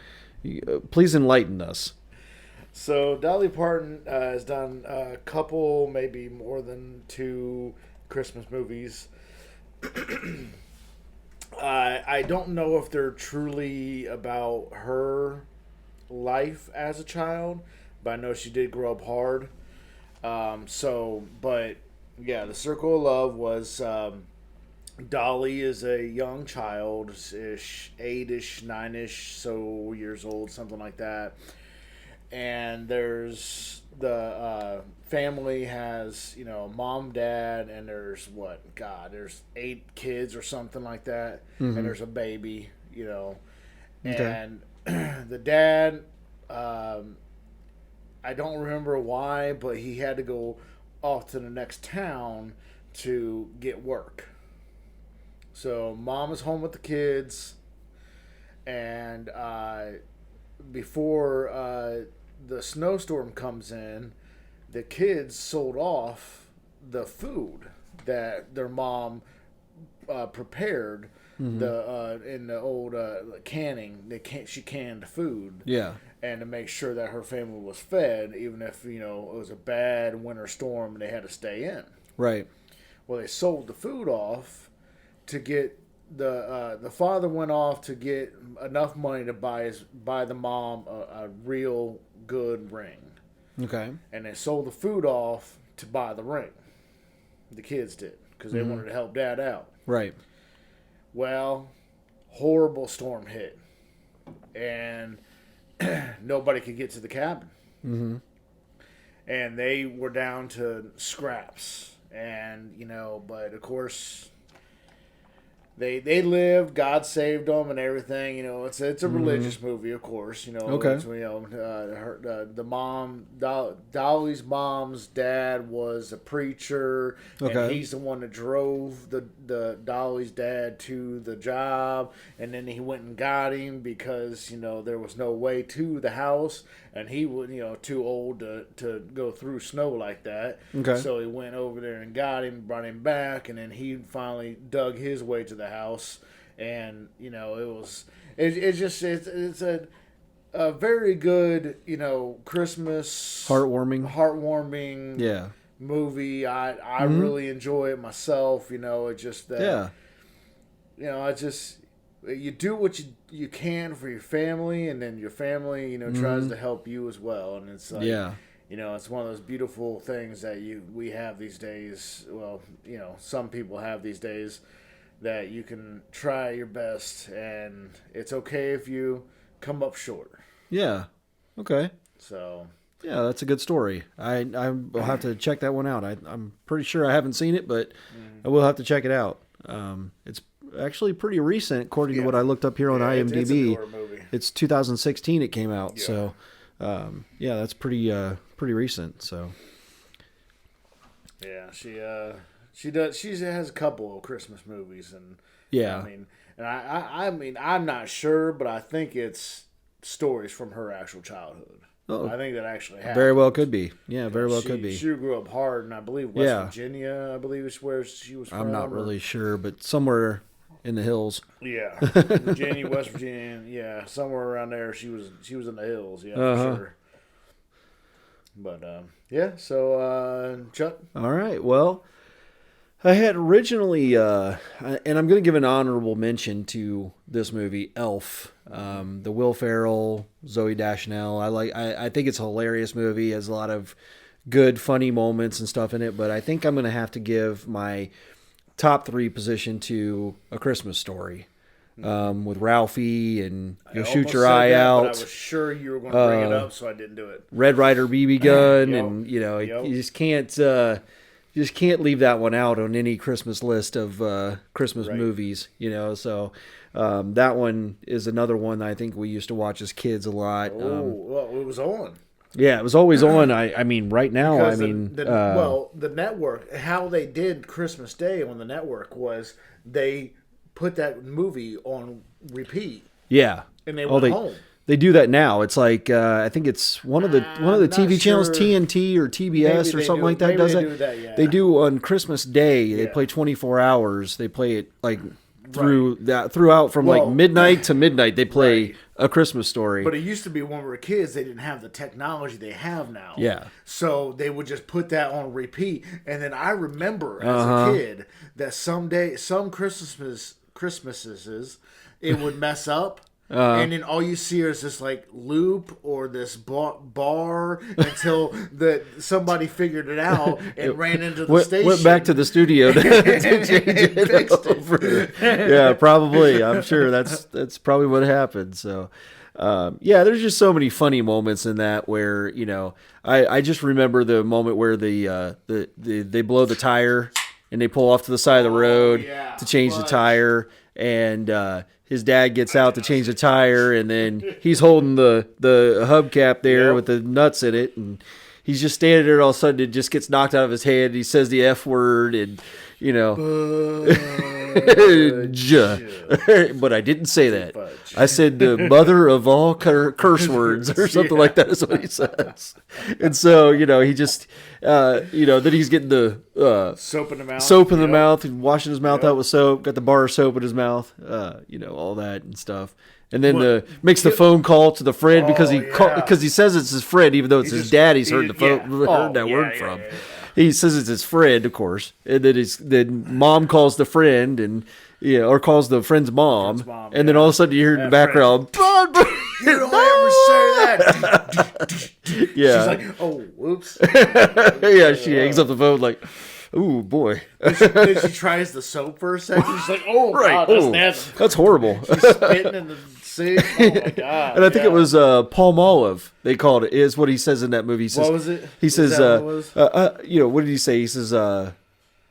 please enlighten us. So Dolly Parton has done a couple, maybe more than 2 Christmas movies. I don't know if they're truly about her life as a child, but I know she did grow up hard. But yeah, The Circle of Love was Dolly is a young child, 8-ish, 9-ish, so years old, something like that. And there's the family has, you know, mom, dad, and there's there's 8 kids or something like that, and there's a baby, you know, and the dad, I don't remember why, but he had to go off to the next town to get work. So mom is home with the kids, and before the snowstorm comes in, the kids sold off the food that their mom prepared in the old canning. She canned food, and to make sure that her family was fed, even if, you know, it was a bad winter storm and they had to stay in. Right. Well, they sold the food off to get the father went off to get enough money to buy the mom a real good ring. Okay. And they sold the food off to buy the ring. The kids did, because they wanted to help dad out. Right. Well, horrible storm hit, and nobody could get to the cabin. And they were down to scraps, and you know, but of course, They lived. God saved them and everything. You know, it's a religious movie, of course. You know, okay. You know, the mom, Dolly's mom's dad was a preacher, and he's the one that drove the Dolly's dad to the job, and then he went and got him because, you know, there was no way to the house, and he was, you know, too old to go through snow like that. Okay. So he went over there and got him, brought him back, and then he finally dug his way to the house, and you know, it's a very good, you know, Christmas heartwarming movie. I really enjoy it myself. You know, it just you know, I just, you do what you can for your family, and then your family, you know, tries to help you as well, and it's like, you know, it's one of those beautiful things that we have these days. Well, you know, some people have these days, that you can try your best, and it's okay if you come up short. Yeah. Okay. So. Yeah, that's a good story. I will have to check that one out. I'm pretty sure I haven't seen it, but I will have to check it out. It's actually pretty recent, according to what I looked up here on IMDb. It's a newer movie. It's 2016 it came out, Yeah. so that's pretty recent. So yeah, she does. She has a couple of Christmas movies, and yeah, I mean, I'm not sure, but I think it's stories from her actual childhood. Oh, I think that actually happened. very well could be. Yeah, very well could be. She grew up hard, and I believe West Virginia. I believe is where she was from. I'm not really sure, but somewhere in the hills. Yeah, Virginia, West Virginia. Yeah, somewhere around there. She was in the hills. Yeah, for sure. But yeah. So Chuck. All right. Well, I had originally, and I'm going to give an honorable mention to this movie, Elf, the Will Ferrell, Zooey Deschanel. I think it's a hilarious movie. It has a lot of good, funny moments and stuff in it. But I think I'm going to have to give my top 3 position to A Christmas Story, with Ralphie and You'll Shoot Your Eye Out. But I was sure you were going to bring it up, so I didn't do it. Red Ryder BB gun, and you just can't. You just can't leave that one out on any Christmas list of Christmas movies, So that one is another one that I think we used to watch as kids a lot. Well, it was on. Yeah, it was always on. I mean, right now, Because the network, how they did Christmas Day on the network was they put that movie on repeat. Yeah, and they went home. They do that now. It's like I think it's one of the TV channels, TNT or TBS or something like that. Does that? They do on Christmas Day. They play 24 hours. They play it like throughout from like midnight to midnight. They play A Christmas Story. But it used to be when we were kids, they didn't have the technology they have now. Yeah. So they would just put that on repeat. And then I remember as a kid that some Christmases it would mess up. And then all you see is this like loop or this bar until somebody figured it out and ran into the station. Went back to the studio to change it over. Yeah, probably. I'm sure that's probably what happened. So, there's just so many funny moments in that where I just remember the moment where they blow the tire and they pull off to the side of the road to change the tire, and his dad gets out to change the tire, and then he's holding the hubcap there with the nuts in it, and he's just standing there, and all of a sudden it just gets knocked out of his hand. He says the F word, and but I didn't say that. I said the mother of all curse words or something like that is what he says. And so, he just, then he's getting the soap in the mouth. Soap in the mouth and washing his mouth out with soap, got the bar of soap in his mouth, all that and stuff. And then makes the phone call to the friend because he says it's his friend, even though it's his dad he's heard that word from. Yeah. He says it's his friend, of course, and then mom calls the friend or calls the friend's mom, and then all of a sudden you hear in the background, you don't ever say that. Yeah. She's like, oh, whoops. Yeah, she hangs up the phone like, ooh, boy. Then she tries the soap for a second. She's like, oh, God, that's nasty. That's horrible. She's spitting in the sink. Oh, my God. And I think it was Palmolive, they called it, is what he says in that movie. He says, what was it? He says, what did he say? He says,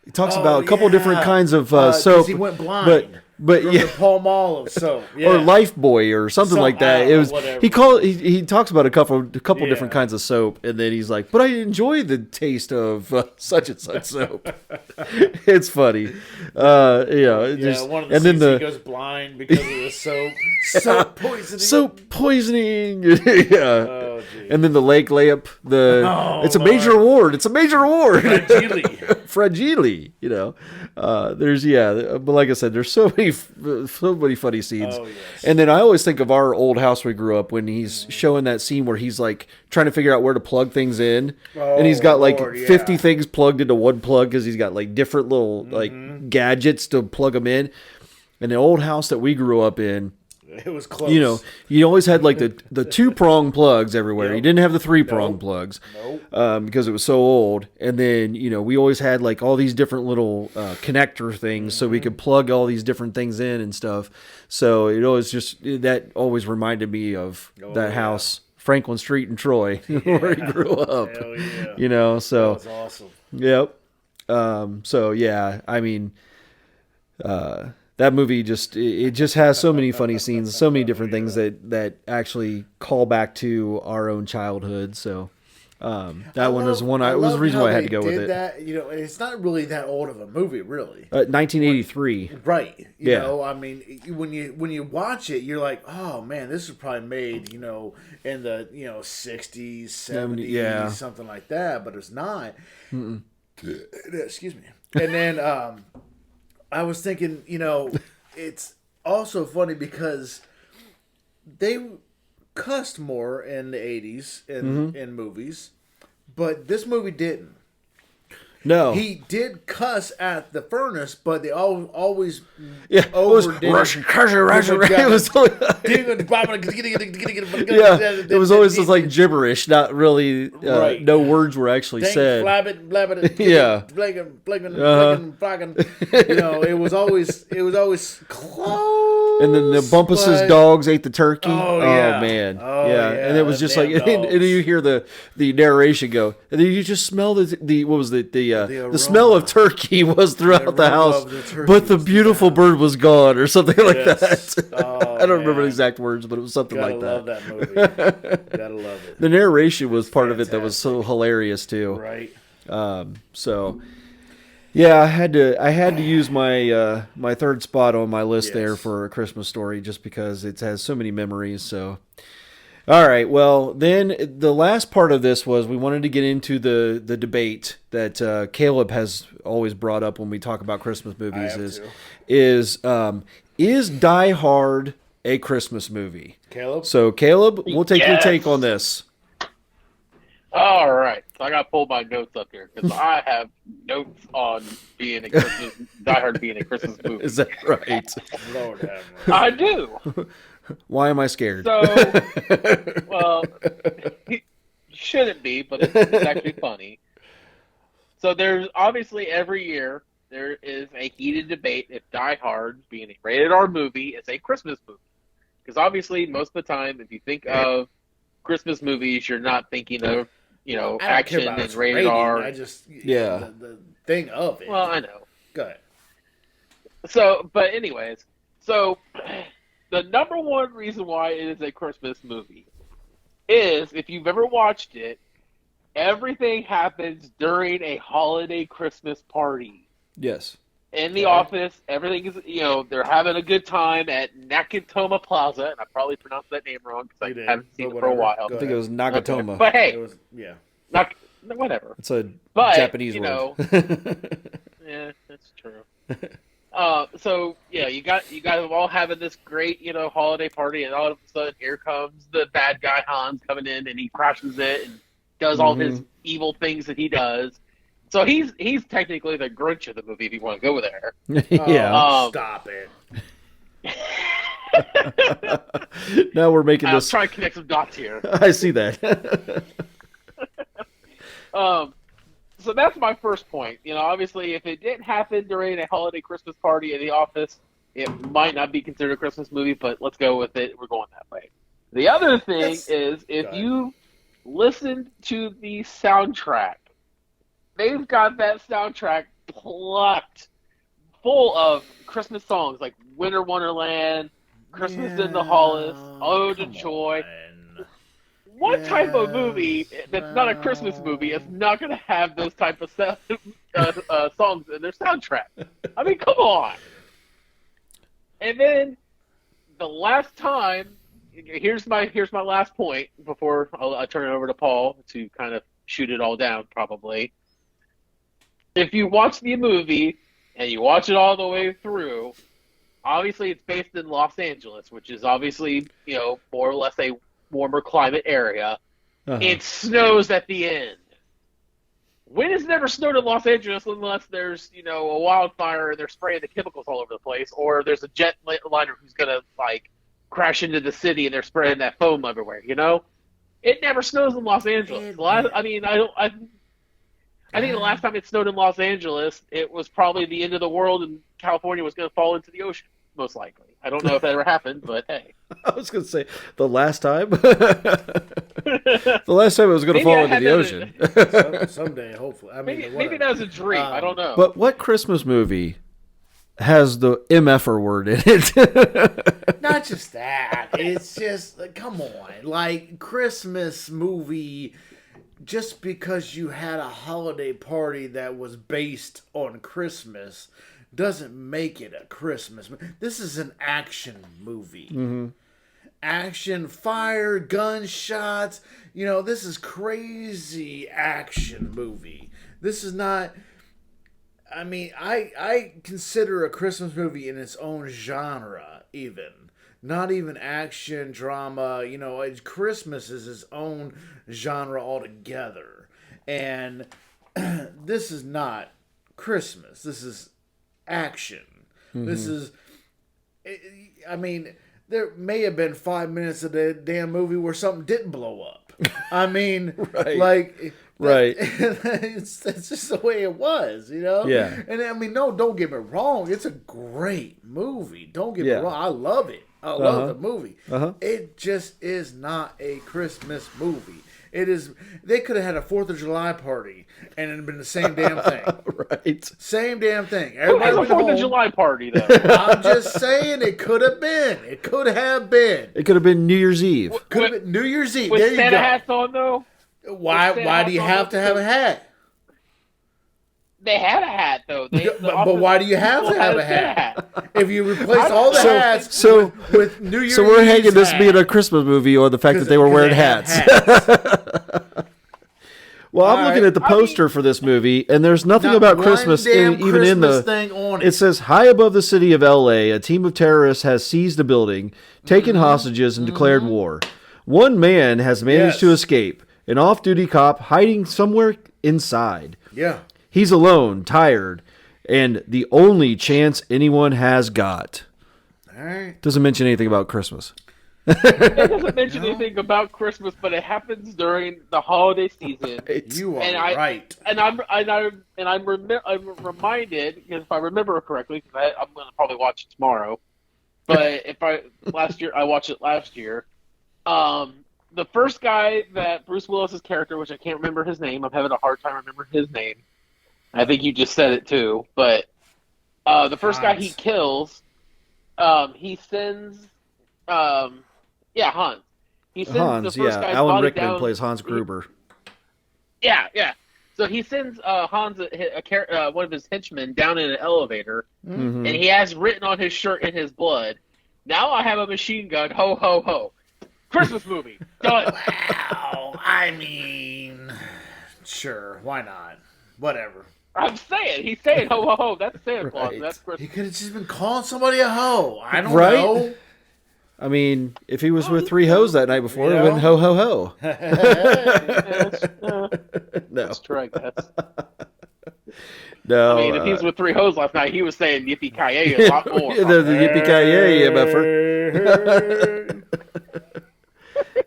he talks about a couple different kinds of soap. He went blind. But from the Palmolive soap, or Lifebuoy or something like that. It was he talks about a couple different kinds of soap, and then he's like, "But I enjoy the taste of such and such soap." It's funny, one of the scenes he goes blind because of the soap. Soap poisoning. Soap poisoning. Yeah. Oh, and then the lake layup. It's a major award. It's a major award. Fragile. But like I said, there's so many funny scenes. Oh, yes. And then I always think of our old house we grew up when he's showing that scene where he's like trying to figure out where to plug things in, and he's got like 50 things plugged into one plug because he's got like different little like gadgets to plug them in. And the old house that we grew up in, It was close. You know, you always had like the 2-prong plugs everywhere. Yep. You didn't have the 3-prong plugs Nope. because it was so old. And then, you know, we always had like all these different little connector things so we could plug all these different things in and stuff. So it always that always reminded me of that house, Franklin Street in Troy, where he grew up. Hell yeah. You know, so. That was awesome. Yep. So yeah, I mean, that movie it just has so many funny scenes, so many different things that actually call back to our own childhood. So that one was the reason why I had to go with it. That, you know, it's not really that old of a movie, really. 1983. Right. You know, I mean, when you watch it, you're like, oh man, this was probably made, you know, in the 60s, 70s, something like that. But it's not. Excuse me. And then I was thinking, you know, it's also funny because they cussed more in the 80s in movies, but this movie didn't. No. He did cuss at the furnace, but they always overdid it. It was it was always just like gibberish, not really. No words were actually said. You know, it was always close. And then the Bumpus's dogs ate the turkey. Oh yeah, man, and it was just like, and then you hear the narration go, and then you just smell the what was the smell of turkey was throughout the house, but the beautiful bird was gone, or something like that. I don't remember the exact words, but it was something like that. Gotta love that movie. Gotta love it. The narration was part of it that was so hilarious too. Right. So. Yeah, I had to use my my third spot on my list there for A Christmas Story, just because it has so many memories. So, all right. Well, then the last part of this was we wanted to get into the debate that Kaleb has always brought up when we talk about Christmas movies. Is Die Hard a Christmas movie? Kaleb? So, Kaleb, we'll take your take on this. All right, so I got to pull my notes up here because I have notes on being a Christmas, Die Hard being a Christmas movie. Is that right? Lord have mercy. I do. Why am I scared? So, well, it shouldn't be, but it's actually funny. So there's obviously every year there is a heated debate if Die Hard, being a rated R movie, is a Christmas movie. Because obviously most of the time, if you think of Christmas movies, you're not thinking of action and rated R. I just the thing of it. Well, I know. Go ahead. So, but anyways, so the number one reason why it is a Christmas movie is if you've ever watched it, everything happens during a holiday Christmas party. Yes. In the office, everything is, they're having a good time at Nakatomi Plaza, and I probably pronounced that name wrong because I haven't seen it for a while. I think it was Nagatoma. Okay. But hey, it was, whatever. It's a Japanese word. Yeah, that's true. So yeah, you guys are all having this great, holiday party, and all of a sudden here comes the bad guy Hans coming in, and he crashes it and does all his evil things that he does. So he's technically the Grinch of the movie if you want to go there. Yeah. Stop it. Now we're making this. I'm trying to connect some dots here. I see that. So that's my first point. Obviously, if it didn't happen during a holiday Christmas party in the office, it might not be considered a Christmas movie, but let's go with it. We're going that way. The other thing is if you listen to the soundtrack, they've got that soundtrack plucked full of Christmas songs like Winter Wonderland, Christmas in the Hollis, Ode to Joy. What type of movie that's not a Christmas movie is not going to have those type of songs in their soundtrack? I mean, come on. And then the last time, here's my last point before I'll turn it over to Paul to kind of shoot it all down, probably. If you watch the movie and you watch it all the way through, obviously it's based in Los Angeles, which is obviously, more or less a warmer climate area. It snows at the end. When has it never snowed in Los Angeles unless there's, a wildfire and they're spraying the chemicals all over the place, or there's a jet liner who's going to, crash into the city and they're spreading that foam everywhere. You know, it never snows in Los Angeles. I mean, I think the last time it snowed in Los Angeles, it was probably the end of the world and California was going to fall into the ocean, most likely. I don't know if that ever happened, but hey. I was going to say, the last time? The last time it was going to fall into the ocean. Someday, hopefully. I mean, maybe that was a dream. I don't know. But what Christmas movie has the MFer word in it? Not just that. It's just, come on. Like, Christmas movie, just because you had a holiday party that was based on Christmas doesn't make it a Christmas movie. This is an action movie. Mm-hmm. Action, fire, gunshots. You know, this is crazy action movie. This is not... I mean, I consider a Christmas movie in its own genre, even. Not even action, drama. You know, Christmas is its own genre altogether. And this is not Christmas. This is action. Mm-hmm. This is... I mean, there may have been 5 minutes of the damn movie where something didn't blow up. I mean, right. Like... Right. It's just the way it was, you know? Yeah. And I mean, no, don't get me wrong. It's a great movie. Don't get me wrong. I love it. I love the movie. It just is not a Christmas movie. It is. They could have had a 4th of July party and it'd been the same damn thing. Right. Same damn thing. Who has a 4th of July party, though? I'm just saying it could have been. It could have been. It could have been New Year's Eve. Could have been New Year's Eve. With there you Santa go. hats on, though? Why do you have to have a hat? They had a hat, though. But why do you have to have a hat? If you replace all the hats with New Year's Eve, so we're hanging this being a Christmas movie on the fact that they were wearing hats. Well, I'm looking at the poster for this movie, and there's nothing about Christmas even in the thing on it says, high above the city of L.A., a team of terrorists has seized a building, taken hostages, and declared war. One man has managed to escape. An off-duty cop hiding somewhere inside. Yeah. He's alone, tired, and the only chance anyone has got. All right. Doesn't mention anything about Christmas. It doesn't mention anything about Christmas, but it happens during the holiday season. Right. You are right. And I'm reminded, because if I remember correctly, because I'm going to probably watch it tomorrow. But I watched it last year. The first guy that Bruce Willis's character, which I can't remember his name, I'm having a hard time remembering his name. I think you just said it too, but the first guy he kills, he sends, Hans. He sends the first guy's Alan body Rickman down, plays Hans Gruber. Yeah. So he sends Hans, one of his henchmen, down in an elevator, and he has written on his shirt in his blood, "Now I have a machine gun, ho, ho, ho." Christmas movie. Done. Wow. I mean, sure. Why not? Whatever. I'm saying. He's saying ho, ho, ho. That's Santa Claus. That's Christmas. He could have just been calling somebody a hoe. I don't know. I mean, if he was with 3 hoes that night before, it would have been ho, ho, ho. No. That's true, I guess. No. I mean, if he was with 3 hoes last night, he was saying yippee-ki-yay a lot more. The yippee-ki-yay, MFer.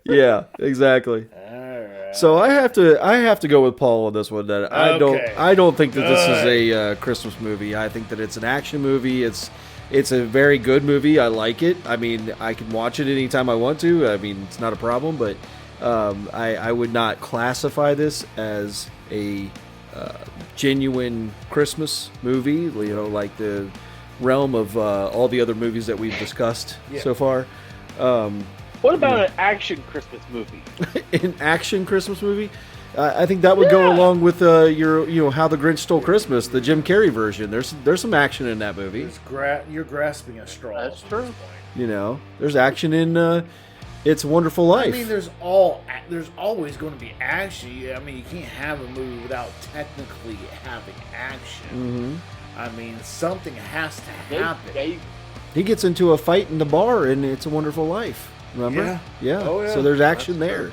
Yeah, exactly. Right. So I have to go with Paul on this one. That I don't think that this is a Christmas movie. I think that it's an action movie. It's a very good movie. I like it. I mean, I can watch it anytime I want to. I mean, it's not a problem. But I would not classify this as a genuine Christmas movie. You know, like the realm of all the other movies that we've discussed so far. What about an action Christmas movie? An action Christmas movie? I think that would go along with your How the Grinch Stole Christmas, the Jim Carrey version. There's some action in that movie. You're grasping at straws. That's true. You know, there's action in It's a Wonderful Life. I mean, there's always going to be action. I mean, you can't have a movie without technically having action. Mm-hmm. I mean, something has to happen. He gets into a fight in the bar in It's a Wonderful Life. Remember? Yeah. Oh, yeah. So there's action there.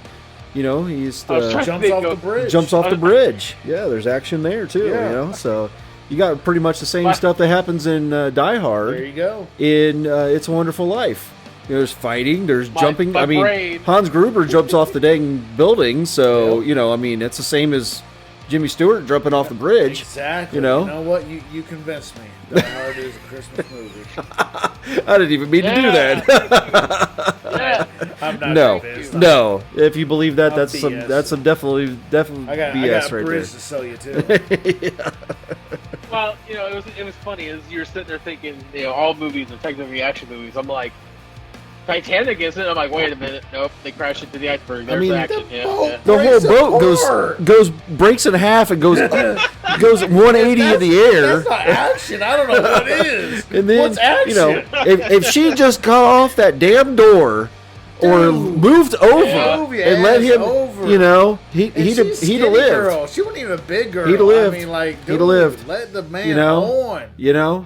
You know, he's jumps off the bridge. Jumps off the bridge. Yeah, there's action there too. Yeah. You know, so you got pretty much the same stuff that happens in Die Hard. There you go. In It's a Wonderful Life. There's fighting. There's My- jumping. my I mean, brain. Hans Gruber jumps off the dang building. So I mean, it's the same as Jimmy Stewart jumping off the bridge. Exactly. You know? You know what? You convinced me. Die Hard is a Christmas movie. I didn't even mean to do that. Yeah. I'm not No, convinced. no. If you believe that, I'm that's BS. some definitely I got BS a right bridge there. to sell you too. Well, it was funny as you're sitting there thinking, all movies are technically action movies. I'm like, Titanic isn't. I'm like, wait a minute, nope, they crash into the iceberg. There's mean, action. the Yeah, boat- yeah. The whole Breaks boat apart. breaks in half and goes 180 in the air. That's not action. I don't know what it is. And then, what's action? if she just got off that damn door or Dude. moved over Move your and let ass him, over. he'd And he'd she's have skinny lived. Girl. She wasn't even a big girl. He'd have lived. I mean, like, He'd dude, have lived. let the man You know? on.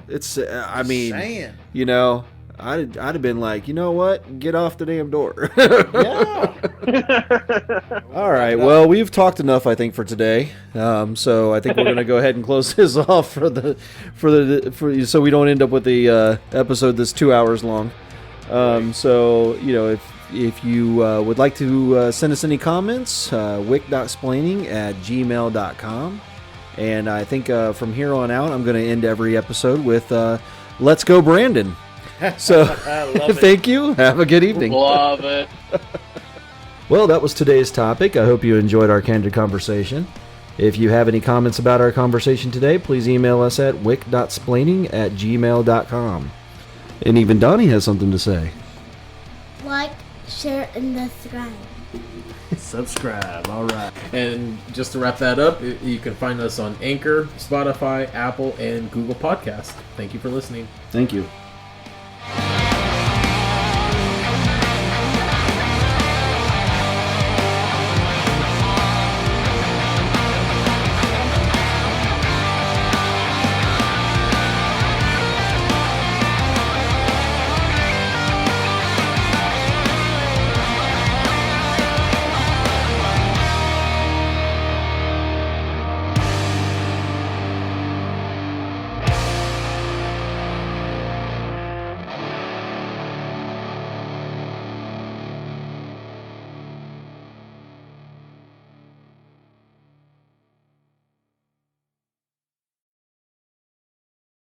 It's. I mean, Saying. I'd have been like, you know what? Get off the damn door. Yeah. All right. Well, we've talked enough, I think, for today. So I think we're gonna go ahead and close this off so we don't end up with the episode that's 2 hours long. So if you would like to send us any comments, wick.splaining@gmail.com. And I think from here on out, I'm going to end every episode with "Let's go, Brandon." So I love it. thank you. Have a good evening. Love it. Well, that was today's topic. I hope you enjoyed our candid conversation. If you have any comments about our conversation today, please email us at wick.splaining@gmail.com. And even Donnie has something to say. Like, share, and subscribe. All right. And just to wrap that up, you can find us on Anchor, Spotify, Apple, and Google Podcast. Thank you for listening. Thank you.